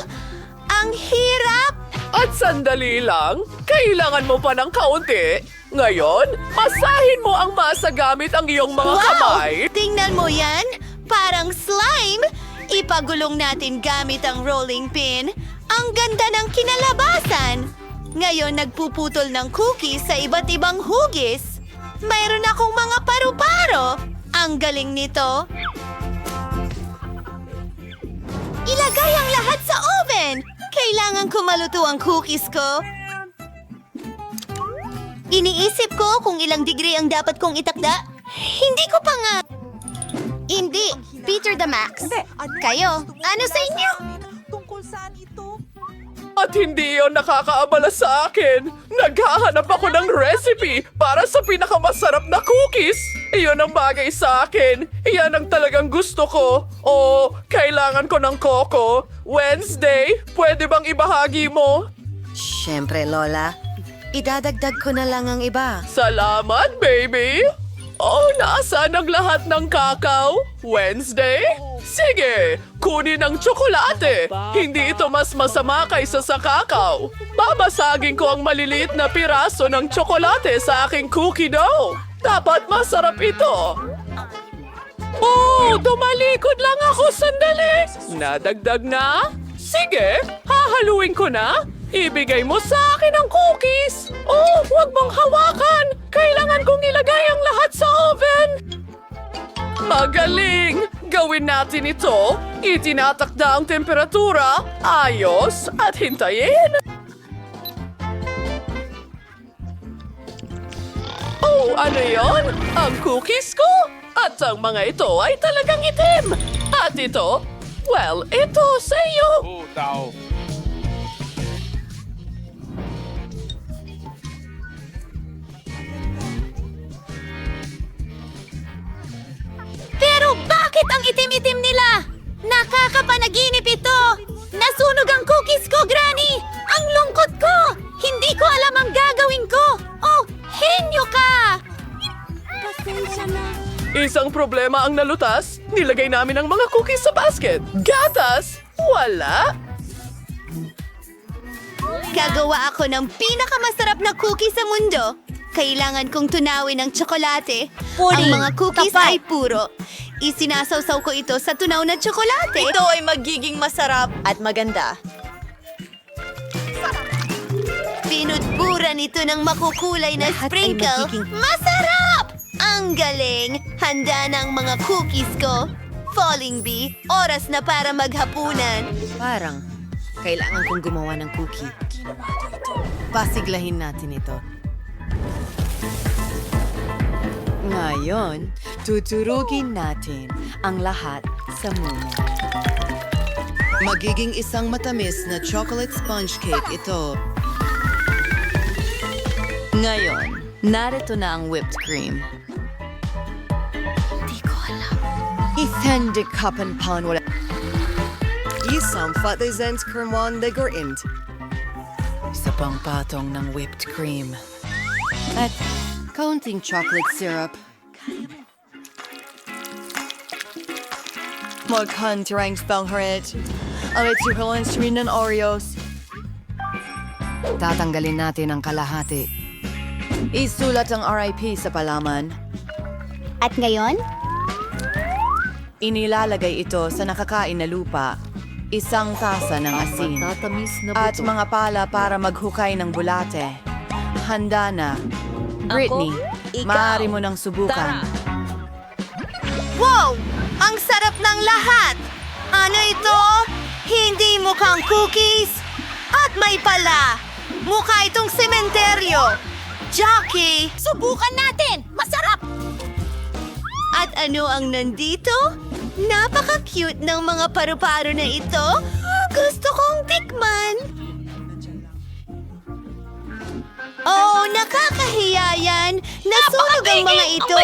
Speaker 1: Ang hirap!
Speaker 8: At sandali lang, kailangan mo pa ng kaunti. Ngayon, masahin mo ang masa gamit ang iyong mga kamay.
Speaker 1: Tingnan mo yan! Parang slime! Ipagulong natin gamit ang rolling pin. Ang ganda ng kinalabasan! Ngayon, nagpuputol ng cookies sa iba't ibang hugis. Mayroon akong mga paru-paro. Ang galing nito. Ilagay ang lahat sa oven! Kailangan ko maluto ang cookies ko. Iniisip ko kung ilang degree ang dapat kong itakda. Hindi ko pa nga... Hindi. Peter the Max. Kayo, ano sa inyo?
Speaker 8: At hindi yon nakakaabala sa akin. Naghahanap ako ng recipe para sa pinakamasarap na cookies. Iyon ang bagay sa akin. Iyan ang talagang gusto ko. Oh, kailangan ko ng coco. Wednesday, pwede bang ibahagi mo?
Speaker 5: Siyempre, Lola. Idadagdag ko na lang ang iba.
Speaker 8: Salamat, baby! Oh, nasaan ang lahat ng kakao? Wednesday? Sige, kunin ang tsokolate. Hindi ito mas masama kaysa sa kakao. Babasagin ko ang maliliit na piraso ng tsokolate sa aking cookie dough. Dapat masarap ito. Oh, tumalikod lang ako sandali. Nadagdag na? Sige, hahaluin ko na. Ibigay mo sa akin ang cookies. Oh, huwag mong hawakan. Kailangan kong ilagay ang lahat sa oven. Magaling! Gawin natin ito. Itinatakda ang temperatura. Ayos at hintayin. Oh, ano yon? Ang cookies ko? At ang mga ito ay talagang itim. At ito? Well, ito sa iyo.
Speaker 1: Pero bakit ang itim-itim nila? Nakakapanaginip ito! Nasunog ang cookies ko, Granny! Ang lungkot ko! Hindi ko alam ang gagawin ko! Oh, henyo ka! Pasensya na.
Speaker 8: Isang problema ang nalutas. Nilagay namin ang mga cookies sa basket. Gatas? Wala.
Speaker 1: Gagawa ako ng pinakamasarap na cookie sa mundo. Kailangan kong tunawin ang tsokolate. Ang mga cookies ay puro. Isinasawsaw ko ito sa tunaw na tsokolate.
Speaker 5: Ito ay magiging masarap at maganda.
Speaker 1: Pinudburan ito ng makukulay na
Speaker 5: Lahat ay
Speaker 1: sprinkle.
Speaker 5: magiging-
Speaker 1: Masarap! Ang Ang galing! Handa na ang mga cookies ko. Falling Bee, oras na para maghapunan.
Speaker 6: Parang, kailangan kong gumawa ng cookie. Pasiglahin natin ito. Ngayon, tuturugin natin ang lahat sa muna. Magiging isang matamis na chocolate sponge cake ito. Ngayon, narito na ang whipped cream. Hindi ko alam. Isende kapan pan wala. Isang fatizens kermon de gorint. Isa pang patong ng whipped cream. At kaunting chocolate syrup. Magkantirang spangharet. Ang itsipilans rin ng Oreos. Tatanggalin natin ang kalahati. Isulat ang RIP sa palaman.
Speaker 1: At ngayon?
Speaker 6: Inilalagay ito sa nakakain na lupa. Isang tasa ng asin. At mga pala para maghukay ng bulate. Handa na. Britney, maaari mo nang subukan.
Speaker 1: Wow! Ang sarap ng lahat! Ano ito? Hindi mukhang cookies? At may pala! Mukha itong sementeryo! Jackie! Subukan natin! Masarap! At ano ang nandito? Napaka-cute ng mga paru-paro na ito. Gusto kong tikman! Oh, nakakahiya yan! Nasunog ang mga ito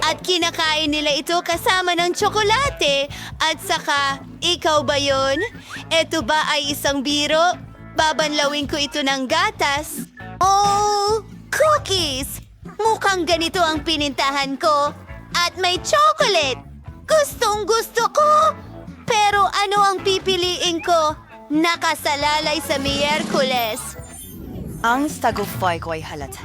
Speaker 1: at kinakain nila ito kasama ng tsokolate. At saka, ikaw ba yon? Ito ba ay isang biro? Babanlawin ko ito ng gatas. Oh, cookies! Mukhang ganito ang pinintahan ko. At may chocolate! Gustong gusto ko! Pero ano ang pipiliin ko? Nakasalalay sa Miyerkules.
Speaker 6: Ang stagofy ko ay halata.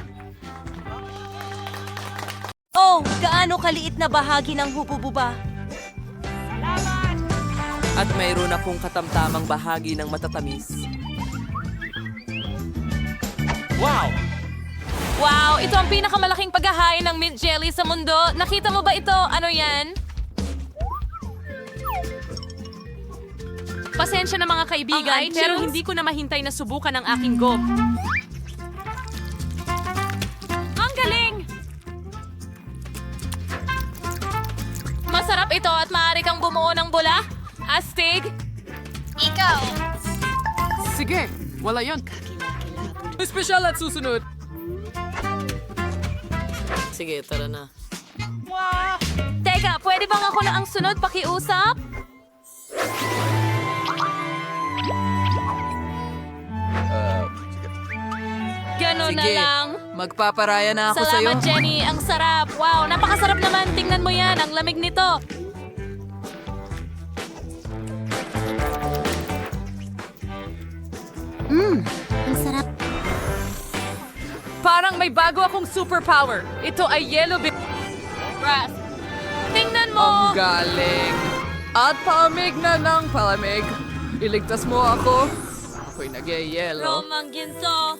Speaker 7: Oh, gaano kaliit na bahagi ng hubububa?
Speaker 9: At mayroon akong katamtamang bahagi ng matatamis.
Speaker 10: Wow!
Speaker 7: Wow, ito ang pinakamalaking paghahain ng mint jelly sa mundo. Nakita mo ba ito? Ano yan?
Speaker 2: Pasensya na mga kaibigan,
Speaker 7: Ang
Speaker 2: pero
Speaker 7: iTunes?
Speaker 2: hindi ko na mahintay na subukan ang aking go. Ang galing!
Speaker 7: Masarap ito at maaari kang bumuo ng bula. Astig? Ikaw!
Speaker 8: Sige, wala yon. Espesyal at susunod.
Speaker 9: Sige, tara na.
Speaker 7: Teka, pwede bang ako na ang sunod pakiusap? Ganun na
Speaker 9: Sige,
Speaker 7: lang.
Speaker 9: magpaparaya na ako sa'yo.
Speaker 7: Salamat, Jenny. Ang sarap. Wow, napakasarap naman. Tingnan mo yan. Ang lamig nito.
Speaker 2: Parang may bago akong superpower. Ito ay yellow
Speaker 7: Ras. Tingnan
Speaker 8: Ang
Speaker 7: mo.
Speaker 8: galing. At palamig na ng palamig. Iligtas mo ako. Ako'y nag-yellow.
Speaker 7: Romang ginto.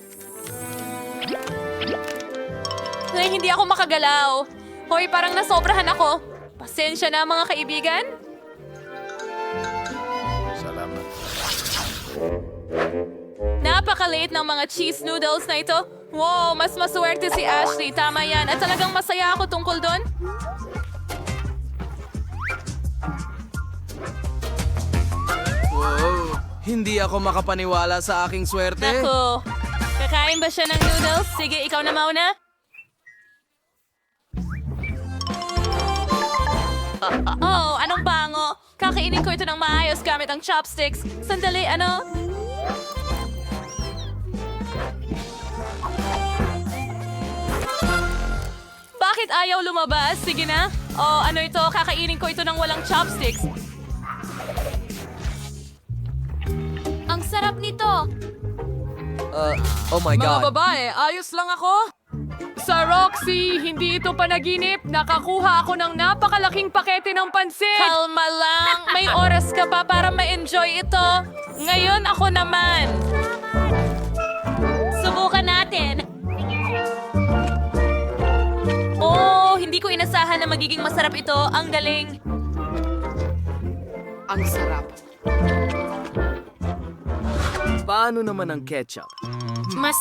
Speaker 7: Ay, hindi ako makagalaw. Hoy, parang nasobrahan ako. Pasensya na mga kaibigan.
Speaker 10: Salamat.
Speaker 7: Napakaliit ng mga cheese noodles na ito. Wow, mas maswerte si Ashley. Tama yan. At talagang masaya ako tungkol doon.
Speaker 9: Wow! Hindi ako makapaniwala sa aking swerte.
Speaker 7: Naku. Kakain ba siya ng noodles? Sige, ikaw na mauna. Oh, anong bango? Kakainin ko ito ng maayos gamit ang chopsticks. Sandali, ano? Bakit ayaw lumabas? Sige na. Oh, ano ito? Kakainin ko ito ng walang chopsticks. Ang sarap nito.
Speaker 9: Oh my
Speaker 8: Mga
Speaker 9: God.
Speaker 8: babae, ayos lang ako. Sa Roxy, hindi ito panaginip. Nakakuha ako ng napakalaking pakete ng pansit.
Speaker 7: Kalma lang. May oras ka pa para ma-enjoy ito. Ngayon ako naman. Subukan natin. Oh, hindi Hindi ko inasahan na magiging masarap ito. Ang galing.
Speaker 6: Ang sarap.
Speaker 9: Paano naman ang ketchup?
Speaker 7: Mas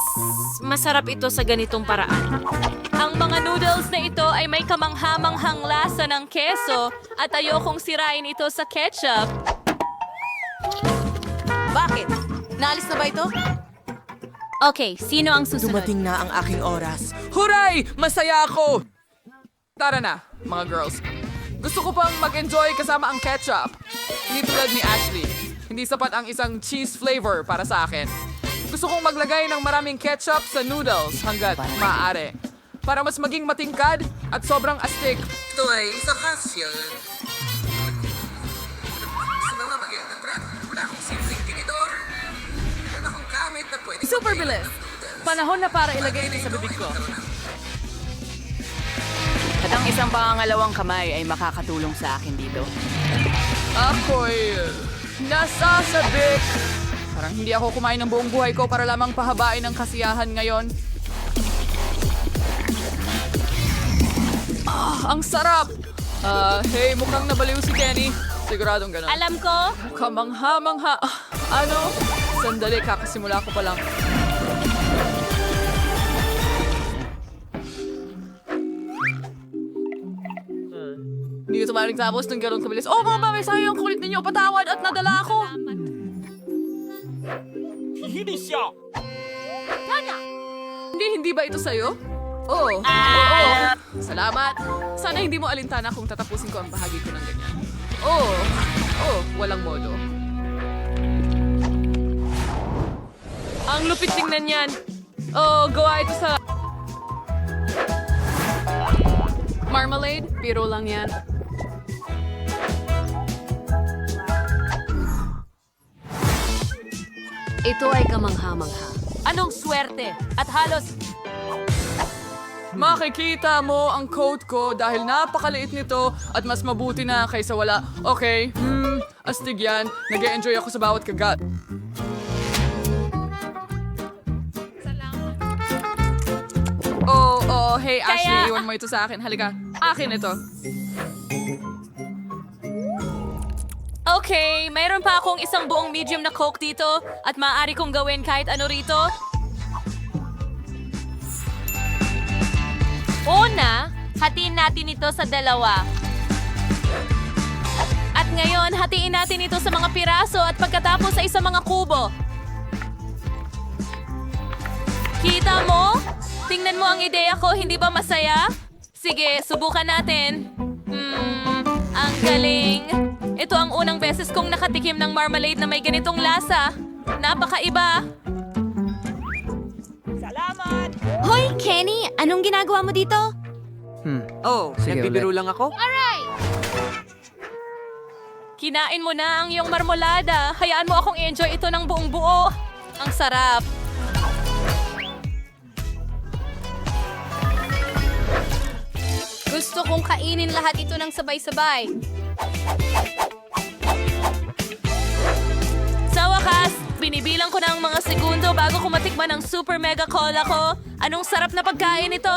Speaker 7: masarap ito sa ganitong paraan. Ang mga noodles na ito ay may kamanghamanghang lasa ng keso at ayokong sirain ito sa ketchup.
Speaker 4: Bakit? Naalis na ba ito?
Speaker 7: Okay, sino ang susunod?
Speaker 9: Dumating na ang aking oras.
Speaker 2: Huray! Masaya ako! Tara na, mga girls. Gusto ko pang mag-enjoy kasama ang ketchup. Hindi tulad ni Ashley. Hindi sapat ang isang cheese flavor para sa akin. Gusto kong maglagay ng maraming ketchup sa noodles hanggat maaari. Para mas maging matingkad at sobrang astig. Ito ay isa kasya. Sa mga mag-ianaprat, wala akong simpleng tinidor. Meron akong gamit na pwede...
Speaker 4: Super bilis! Panahon na para ilagay ito sa bibig ko. At ang isang pangangalawang kamay ay makakatulong sa akin dito.
Speaker 2: Ako'y nasasabik. Parang hindi ako kumain ng buong buhay ko para lamang pahabain ang kasiyahan ngayon. Ang sarap! Hey, mukhang nabaliw si Kenny. Siguradong ganun.
Speaker 7: Alam ko,
Speaker 2: Kamangha-mangha. Ano? Sandali, kakasimula ko pa lang. Hindi ito maaaring tapos ng ganun kabilis. Oh, mga bagay, sayang ang kulit ninyo. Patawad at nadala ako. Hindi ba ito sa'yo? Oo. Oo. Salamat. Sana hindi mo alintana kung tatapusin ko ang bahagi ko ng ganyan. Oo. Oo, walang modo.
Speaker 7: ang lupit tingnan yan. Oh, gawa ito sa...
Speaker 2: Marmalade? Biro lang yan.
Speaker 7: Ito ay kamangha-mangha. Anong swerte? At halos...
Speaker 2: Makikita mo ang coat ko dahil napakaliit nito at mas mabuti na kaysa wala. Okay, astig yan. Nag-e-enjoy ako sa bawat kagat. Oh, hey Ashley, iwan mo ito sa akin. Halika, akin ito.
Speaker 7: Okay, mayroon pa akong isang buong medium na Coke dito at maaari kong gawin kahit ano rito. Una, hatiin natin ito sa dalawa. At ngayon, hatiin natin ito sa mga piraso at pagkatapos sa isang mga kubo. Kita mo? Tingnan mo ang ideya ko, hindi ba masaya? Sige, subukan natin. Ang galing. Ito ang unang beses kong nakatikim ng marmalade na may ganitong lasa. Napakaiba.
Speaker 1: Hoy, Kenny! Anong ginagawa mo dito?
Speaker 9: Oh, nagbibiro lang ako?
Speaker 7: Kinain mo na ang iyong marmolada. Hayaan mo akong enjoy ito ng buong buo. Ang sarap.
Speaker 1: Gusto kong kainin lahat ito ng sabay-sabay.
Speaker 7: Sa wakas, binibilang ko ng mga segundo bago ko matikman ang super mega cola ko. Anong sarap na pagkain ito?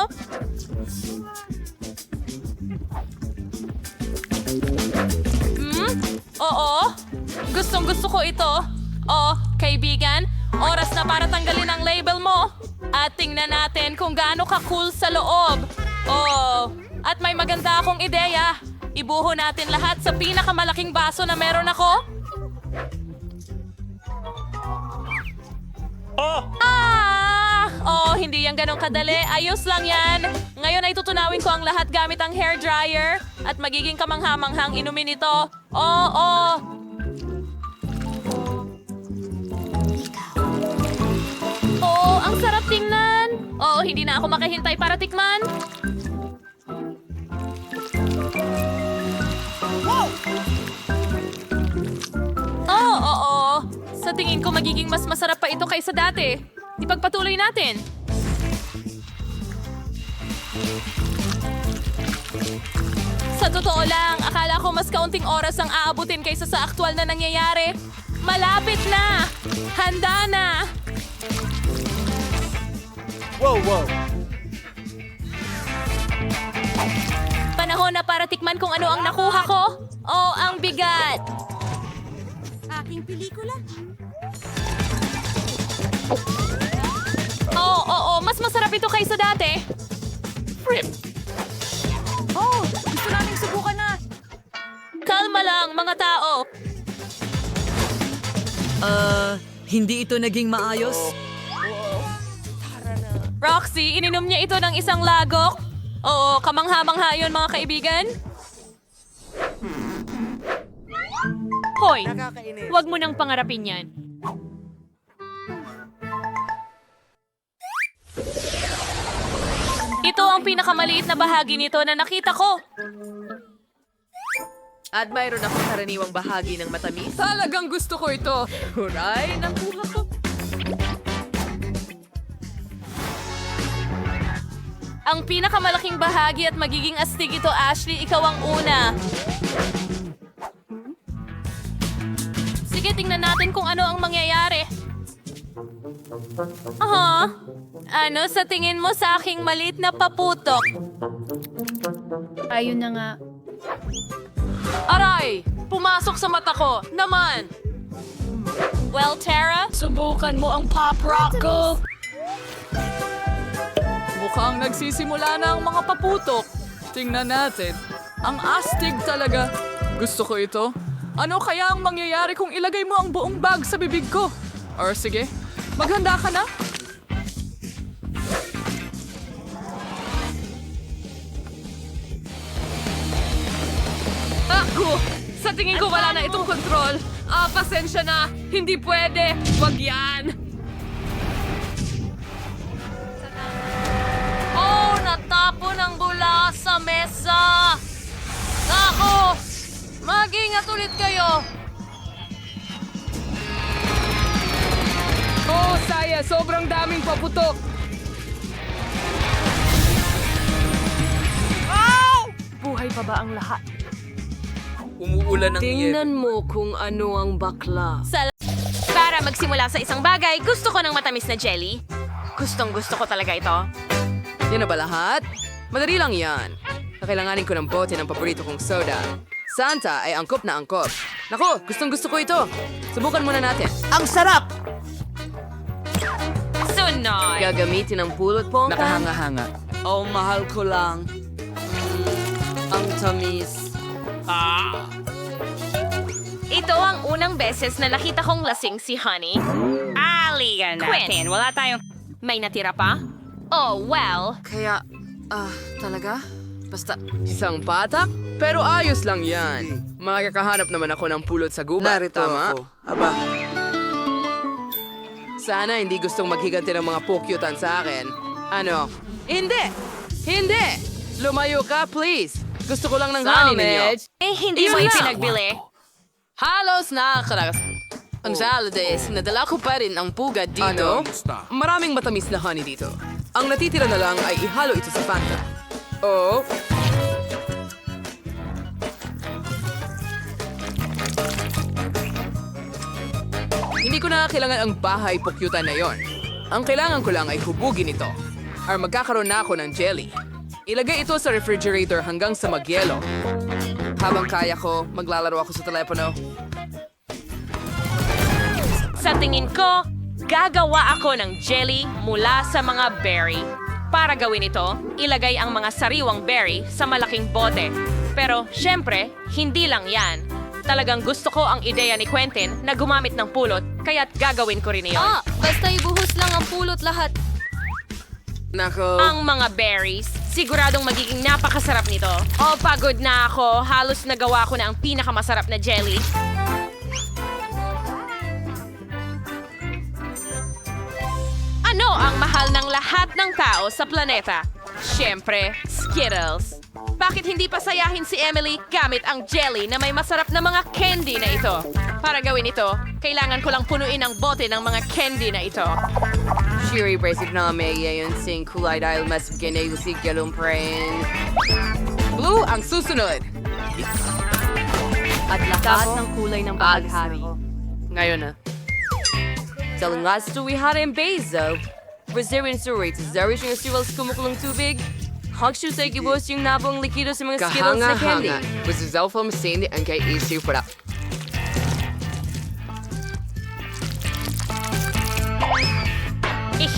Speaker 7: Oo. Gustong gusto ko ito. Oh, kaibigan, oras na para tanggalin ang label mo. At tingnan natin kung gaano ka-cool sa loob. Oh, at may maganda akong ideya. Ibuho natin lahat sa pinakamalaking baso na meron ako. Oh, hindi yan ganong kadali. Ayos lang yan. Ngayon ay tutunawin ko ang lahat gamit ang hair dryer at magiging kamangha-manghang inumin ito. Oh. Oh, ang sarap tingnan. Oh, hindi na ako makahintay para tikman. Oo. Sa tingin ko magiging mas masarap pa ito kaysa dati. Ipagpatuloy natin. Sa totoo lang, akala ko mas kaunting oras ang aabutin kaysa sa aktwal na nangyayari. Malapit na! Handa na!
Speaker 11: Wow, wow.
Speaker 7: na para tikman kung ano ang nakuha ko. Oh, ang bigat! Oo, mas masarap ito kaysa dati.
Speaker 6: Oh, gusto naming subukan na.
Speaker 7: Kalma lang, mga tao.
Speaker 6: Hindi ito naging maayos.
Speaker 7: Roxy, ininom niya ito ng isang lagok. Oo, kamangha-mangha yun, mga kaibigan. Hoy, wag mo nang pangarapin yan. Ito ang pinakamaliit na bahagi nito na nakita ko.
Speaker 6: At mayroon akong karaniwang bahagi ng matamis.
Speaker 2: Talagang gusto ko ito.
Speaker 6: Huray, nakuha ko.
Speaker 7: Ang pinakamalaking bahagi at magiging astig ito, Ashley. Ikaw ang una. Sige, tingnan natin kung ano ang mangyayari. Aha. Ano sa tingin mo sa aking maliit na paputok?
Speaker 3: Ayun na nga.
Speaker 7: Aray! Pumasok sa mata ko! Naman! Well, Tara?
Speaker 8: Subukan mo ang pop rock ko.
Speaker 2: Mukhang nagsisimula na ang mga paputok. Tingnan natin. Ang astig talaga. Gusto ko ito. Ano kaya ang mangyayari kung ilagay mo ang buong bag sa bibig ko? Or sige, maghanda ka na.
Speaker 8: Ako! Sa tingin ko wala na itong kontrol. Pasensya na. Hindi pwede. Wag yan.
Speaker 7: Oh, natapon ang bula sa mesa! Ako! Mag-ingat ulit kayo!
Speaker 8: Oh, saya. Sobrang daming paputok.
Speaker 6: Buhay pa ba ang lahat?
Speaker 10: Umuulan ng
Speaker 9: Tingnan mo kung ano ang bakla.
Speaker 7: Para magsimula sa isang bagay, gusto ko ng matamis na jelly. Gustong-gusto ko talaga ito.
Speaker 6: Yan na ba lahat? Madali lang yan. Kakailanganin ko ng bote ng paborito kong soda. Santa ay angkop na angkop. Nako, gustong-gusto ko ito. Subukan muna natin.
Speaker 11: Ang sarap!
Speaker 7: Sunod!
Speaker 6: Gagamitin ang pulot po.
Speaker 11: Nakahanga-hanga.
Speaker 9: Oh, mahal ko lang. Ang tamis.
Speaker 7: Ito ang unang beses na nakita kong lasing si Honey. Aligan natin. Wala tayong... May natira pa? Oh, well.
Speaker 6: Kaya, talaga? Basta, isang patak? Pero ayos lang yan. Makakahanap naman ako ng pulot sa gubat.
Speaker 11: Narito
Speaker 6: tama?
Speaker 11: ako. Aba,
Speaker 6: Sana hindi gustong maghiganti ng mga pukyutan sa akin. Ano? Hindi! Hindi! Lumayo ka, please! Gusto ko lang ng honey ninyo.
Speaker 7: Eh, hindi mo
Speaker 6: Yun na.
Speaker 7: ipinagbili.
Speaker 6: Halos nakakaragas. Ang salad is, nadala ko pa rin ang pugad dito. Maraming matamis na honey dito. Ang natitira na lang ay ihalo ito sa Fanta. Oh. Hindi ko na kailangan ang bahay pukyutan na yon. Ang kailangan ko lang ay hubugin ito. Or magkakaroon na ako ng jelly. Ilagay ito sa refrigerator hanggang sa magyelo. Habang kaya ko, maglalaro ako sa telepono.
Speaker 7: Sa tingin ko, gagawa ako ng jelly mula sa mga berry. Para gawin ito, ilagay ang mga sariwang berry sa malaking bote. Pero, syempre, hindi lang yan. Talagang gusto ko ang ideya ni Quentin na gumamit ng pulot, kaya't gagawin ko rin iyon.
Speaker 1: Basta ibuhos lang ang pulot lahat.
Speaker 6: Nako.
Speaker 7: Ang mga berries, siguradong magiging napakasarap nito. Oh, pagod na ako. Halos nagawa ko na ang pinakamasarap na jelly. Ano ang mahal ng lahat ng tao sa planeta? Siyempre, Skittles. Bakit hindi pasayahin si Emily gamit ang jelly na may masarap na mga candy na ito? Para gawin ito, kailangan ko lang punuin ang bote ng mga candy na ito.
Speaker 6: Shiri basic na may yayon sing kulay dahil mas ginayusig galumparin. Blue ang susunod.
Speaker 9: At lahat ng kulay ng bahaghari.
Speaker 6: Ngayon na. Dalang last to we had in bezo. Brazilian surrey to zarish yung siwal sa kumukulong tubig.
Speaker 4: Hogshoe sa ikibos yung nabong likido sa mga Skittles na candy.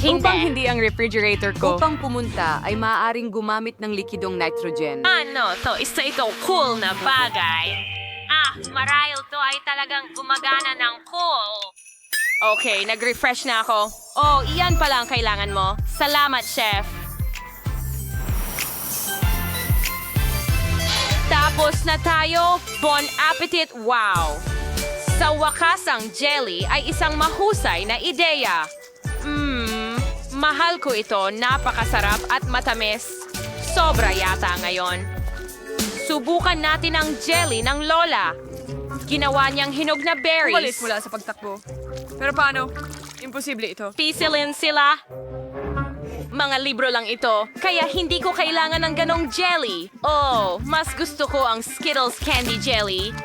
Speaker 7: Hindi.
Speaker 4: hindi ang refrigerator ko. Upang pumunta ay maaaring gumamit ng likidong nitrogen.
Speaker 7: Ano to? Isa itong cool na bagay. Marahil to ay talagang gumagana ng cool. Okay, nag-refresh na ako. Oh, iyan pala ang kailangan mo. Salamat, chef. Tapos na tayo. Bon appetit, wow! Sa wakas ang jelly ay isang mahusay na ideya. Mahal ko ito, napakasarap at matamis. Sobra yata ngayon. Subukan natin ang jelly ng Lola. Ginawa niyang hinog na berries.
Speaker 4: Umalis mula sa pagtakbo. Pero paano? Imposible ito.
Speaker 7: Pisilin sila. Mga libro lang ito, kaya hindi ko kailangan ng ganong jelly. Oh, mas gusto ko ang Skittles Candy Jelly.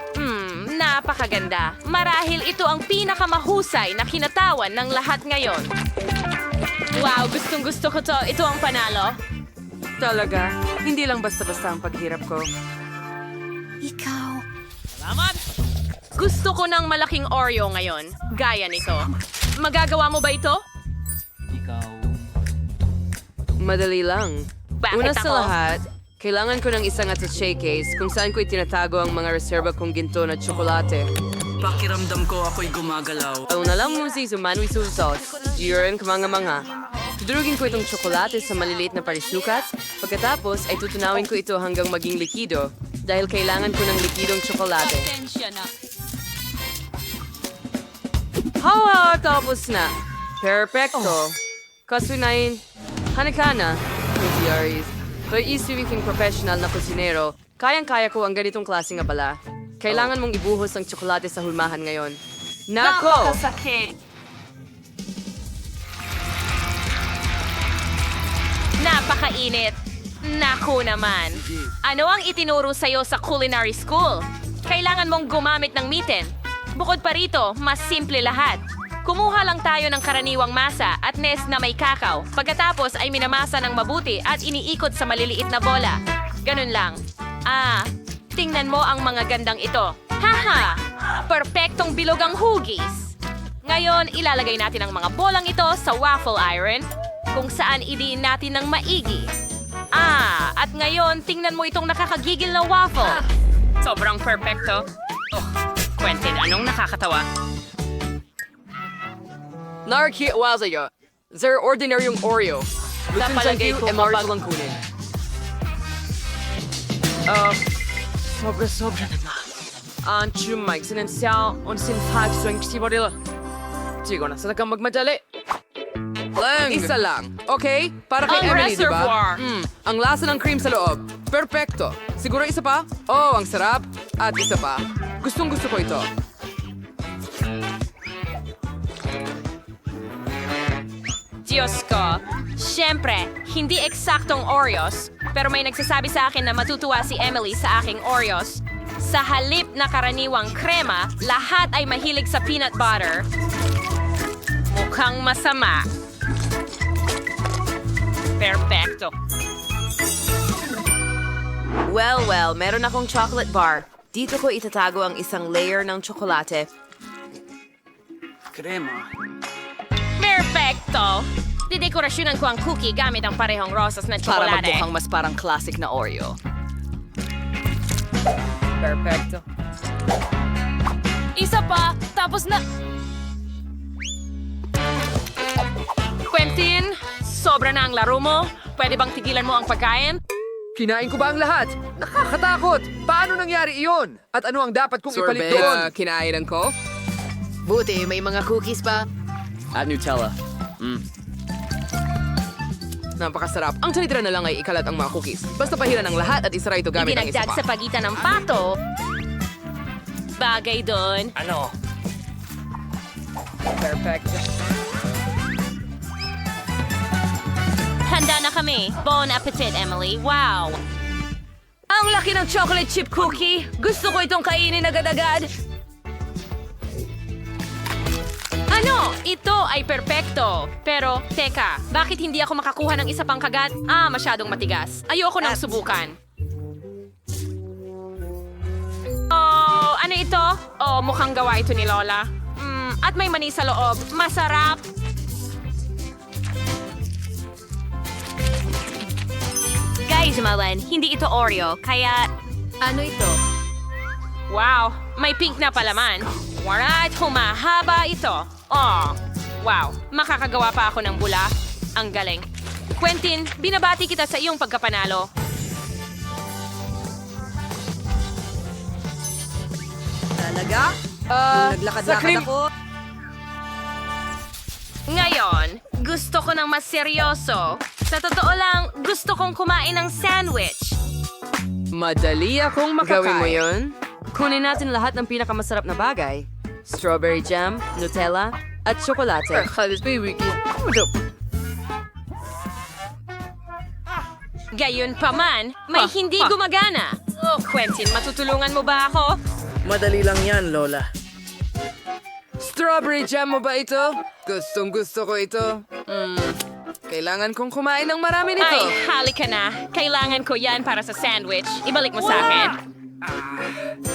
Speaker 7: Napakaganda. Marahil ito ang pinakamahusay na kinatawan ng lahat ngayon. Wow, gustong-gusto ko to. Ito ang panalo.
Speaker 4: Talaga, hindi lang basta-basta ang paghirap ko.
Speaker 7: Gusto ko ng malaking Oreo ngayon. Gaya nito. Magagawa mo ba ito?
Speaker 4: Madali lang.
Speaker 7: Bakit
Speaker 4: Una
Speaker 7: ako?
Speaker 4: sa lahat, kailangan ko ng isang attaché case kung saan ko itinatago ang mga reserba kong ginto na tsokolate.
Speaker 9: Pakiramdam ko ako'y gumagalaw.
Speaker 4: Ang nalang musi sumanwi sauce. Yun, kamanga-manga. Tudurugin ko itong tsokolate sa maliliit na parisukat. Pagkatapos ay tutunawin ko ito hanggang maging likido dahil kailangan ko ng likidong tsokolate. Hawa, tapos na. Perfecto. Kasunayin, hanakana, Aries. Pero isipin professional na kusinero, kayang-kaya ko ang ganitong klaseng abala. Kailangan mong ibuhos ang tsokolate sa hulmahan ngayon. Nako!
Speaker 7: Napakasakit. Napakainit. Naku naman. Ano ang itinuro sa'yo sa culinary school? Kailangan mong gumamit ng mitten. Bukod pa rito, mas simple lahat. Kumuha lang tayo ng karaniwang masa at nest na may kakao. Pagkatapos ay minamasa ng mabuti at iniikot sa maliliit na bola. Ganun lang. Tingnan mo ang mga gandang ito. Haha! Perpektong bilog ang hugis. Ngayon, ilalagay natin ang mga bolang ito sa waffle iron kung saan idiin natin ng maigi. At ngayon, tingnan mo itong nakakagigil na waffle. Sobrang perpekto. Quentin, anong nakakatawa?
Speaker 4: Narki, wazayo. Sir, ordinaryong Oreo.
Speaker 7: Sa palagay ko,
Speaker 4: lang kunin. Sobra naman. Ang chumay, sinansiyaw, on sinfag, swing, sibarila. Sigo na, sa kang magmadali.
Speaker 2: Lang! Isa lang. Okay? Para kay
Speaker 7: Ang
Speaker 2: Emily, di ba?
Speaker 7: reservoir.
Speaker 2: Ang lasa ng cream sa loob. Perfecto. Siguro isa pa? Oh, ang sarap. At isa pa. Gustong-gusto ko ito.
Speaker 7: Diyos ko. Siyempre, hindi eksaktong Oreos, pero may nagsasabi sa akin na matutuwa si Emily sa aking Oreos. Sa halip na karaniwang krema, lahat ay mahilig sa peanut butter. Mukhang masama. Perfecto.
Speaker 4: Well, meron akong chocolate bar. Dito ko itatago ang isang layer ng tsokolate.
Speaker 9: Krema.
Speaker 7: Perfecto! Didekorasyonan ko ang cookie gamit ang parehong rosas na
Speaker 4: Para
Speaker 7: tsokolate.
Speaker 4: magmukhang mas parang classic na Oreo. Perfecto.
Speaker 7: Isa pa, tapos na... Quentin, sobra na ang laro mo. Pwede bang tigilan mo ang pagkain?
Speaker 2: Kinain ko ba ang lahat? Nakakatakot! Paano nangyari iyon? At ano ang dapat kong ipalit doon?
Speaker 4: Kinainan ko?
Speaker 6: Buti, may mga cookies pa.
Speaker 4: At Nutella.
Speaker 2: Napakasarap. Ang sanitira na lang ay ikalat ang mga cookies. Basta pahiran ng lahat at isara ito gamit ang isa
Speaker 7: Idinagdag
Speaker 2: pa.
Speaker 7: sa pagitan ng pato. Bagay doon.
Speaker 9: Ano?
Speaker 4: Perfect.
Speaker 7: Handa na kami. Bon appetit, Emily. Wow!
Speaker 4: Ang laki ng chocolate chip cookie. Gusto ko itong kainin agad-agad.
Speaker 7: Ano? Ito ay perpekto. Pero, teka, bakit hindi ako makakuha ng isa pang kagat? Masyadong matigas. Ayoko nang subukan. Oh, ano ito? Oh, mukhang gawa ito ni Lola. At may mani sa loob. Masarap! Guys, Malan, hindi ito Oreo, kaya...
Speaker 3: Ano ito?
Speaker 7: Wow, may pink na palaman. Alright, humahaba ito. Oh, wow, makakagawa pa ako ng bula. Ang galing. Quentin, binabati kita sa iyong pagkapanalo.
Speaker 9: Talaga?
Speaker 2: Naglakad-lakad ako.
Speaker 7: Ngayon, gusto ko ng mas seryoso. Sa totoo lang, gusto kong kumain ng sandwich.
Speaker 4: Madali akong makakain. Gawin mo yun? Kunin natin lahat ng pinakamasarap na bagay. Strawberry jam, Nutella, at tsokolate.
Speaker 7: Gayon pa man, may hindi gumagana. Oh, Quentin, matutulungan mo ba ako?
Speaker 9: Madali lang yan, Lola.
Speaker 4: Strawberry jam mo ba ito? Gustong gusto ko ito. Kailangan kong kumain ng marami nito.
Speaker 7: Ay, halika na. Kailangan ko yan para sa sandwich. Ibalik mo sa akin.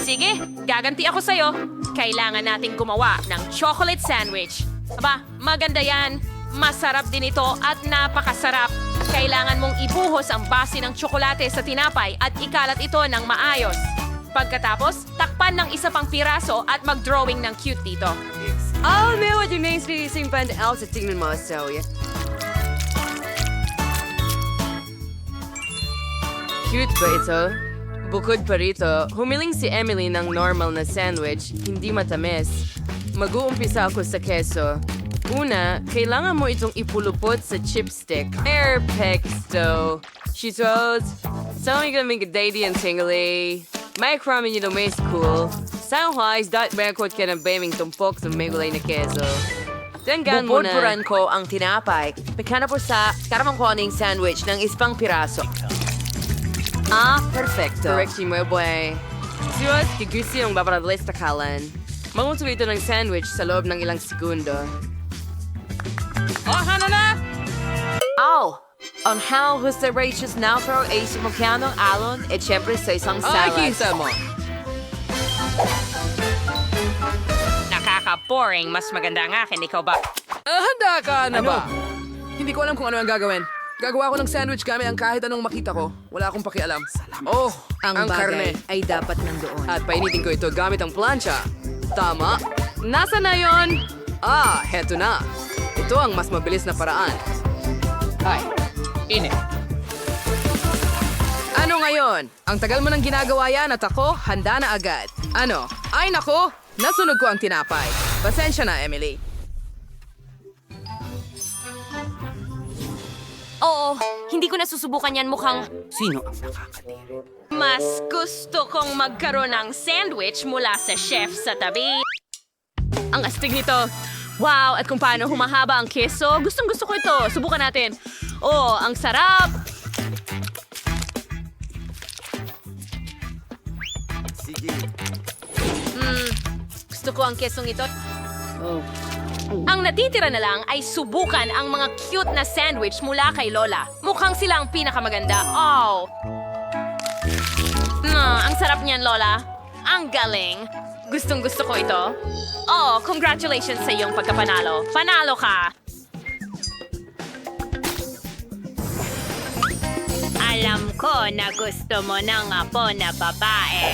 Speaker 7: Sige, gaganti ako sa'yo. Kailangan nating gumawa ng chocolate sandwich. Aba, maganda yan. Masarap din ito at napakasarap. Kailangan mong ibuhos ang base ng tsokolate sa tinapay at ikalat ito ng maayos. Pagkatapos, takpan ng isa pang piraso at mag-drawing ng cute dito.
Speaker 4: May what yung naising pan sa tingnan mo, so yeah. Cute ba ito? Bukod pa rito, humiling si Emily ng normal na sandwich, hindi matamis. Mag-uumpisa ako sa keso. Una, kailangan mo itong ipulupot sa chipstick. Perfecto! Cheetos! Something gonna make a dainty and tingly. May ramen yun may school. Soundwise, dot record ka ng baming tumpok sa may gulay na keso. Tanggan mo na.
Speaker 9: Pupudpuran ko ang tinapay. Pekana po sa karamang ko ng sandwich ng ispang piraso. Perfecto.
Speaker 4: Correct mo, boy. Siwas, kigusi yung babaradalis takalan. Manguto ito ng sandwich sa loob ng ilang segundo.
Speaker 2: Oh, ano na?
Speaker 9: On how gusto Rachel's now pero ay sumukyan ng alon at syempre sa isang salad.
Speaker 2: Kita mo.
Speaker 7: Nakaka-boring. Mas maganda ang akin. Ikaw ba?
Speaker 2: Handa ka na ba? Hindi ko alam kung ano ang gagawin. Gagawa ko ng sandwich gamit ang kahit anong makita ko. Wala akong pakialam. Oh, ang karne.
Speaker 3: ay dapat nandoon.
Speaker 4: At painitin ko ito gamit ang plancha. Tama. Nasa na yon? Heto na. Ito ang mas mabilis na paraan.
Speaker 2: Ay, init.
Speaker 4: Ano ngayon? Ang tagal mo nang ginagawa yan at ako, handa na agad. Ano? Ay nako, nasunog ko ang tinapay. Pasensya na, Emily.
Speaker 7: Oo, hindi ko nasusubukan yan mukhang...
Speaker 9: Sino ang nakakadiri?
Speaker 7: Mas gusto kong magkaroon ng sandwich mula sa chef sa tabi. Ang astig nito. Wow, at kung paano humahaba ang keso. Gustong-gusto ko ito. Subukan natin. Oh, ang sarap!
Speaker 9: Sige.
Speaker 7: Gusto ko ang kesong ito. Ang natitira na lang ay subukan ang mga cute na sandwich mula kay Lola. Mukhang sila ang pinakamaganda. Oh! Ang sarap niyan, Lola. Ang galing. Gustong-gusto ko ito. Oh, congratulations sa iyong pagkapanalo. Panalo ka! Alam ko na gusto mo ng apo na babae.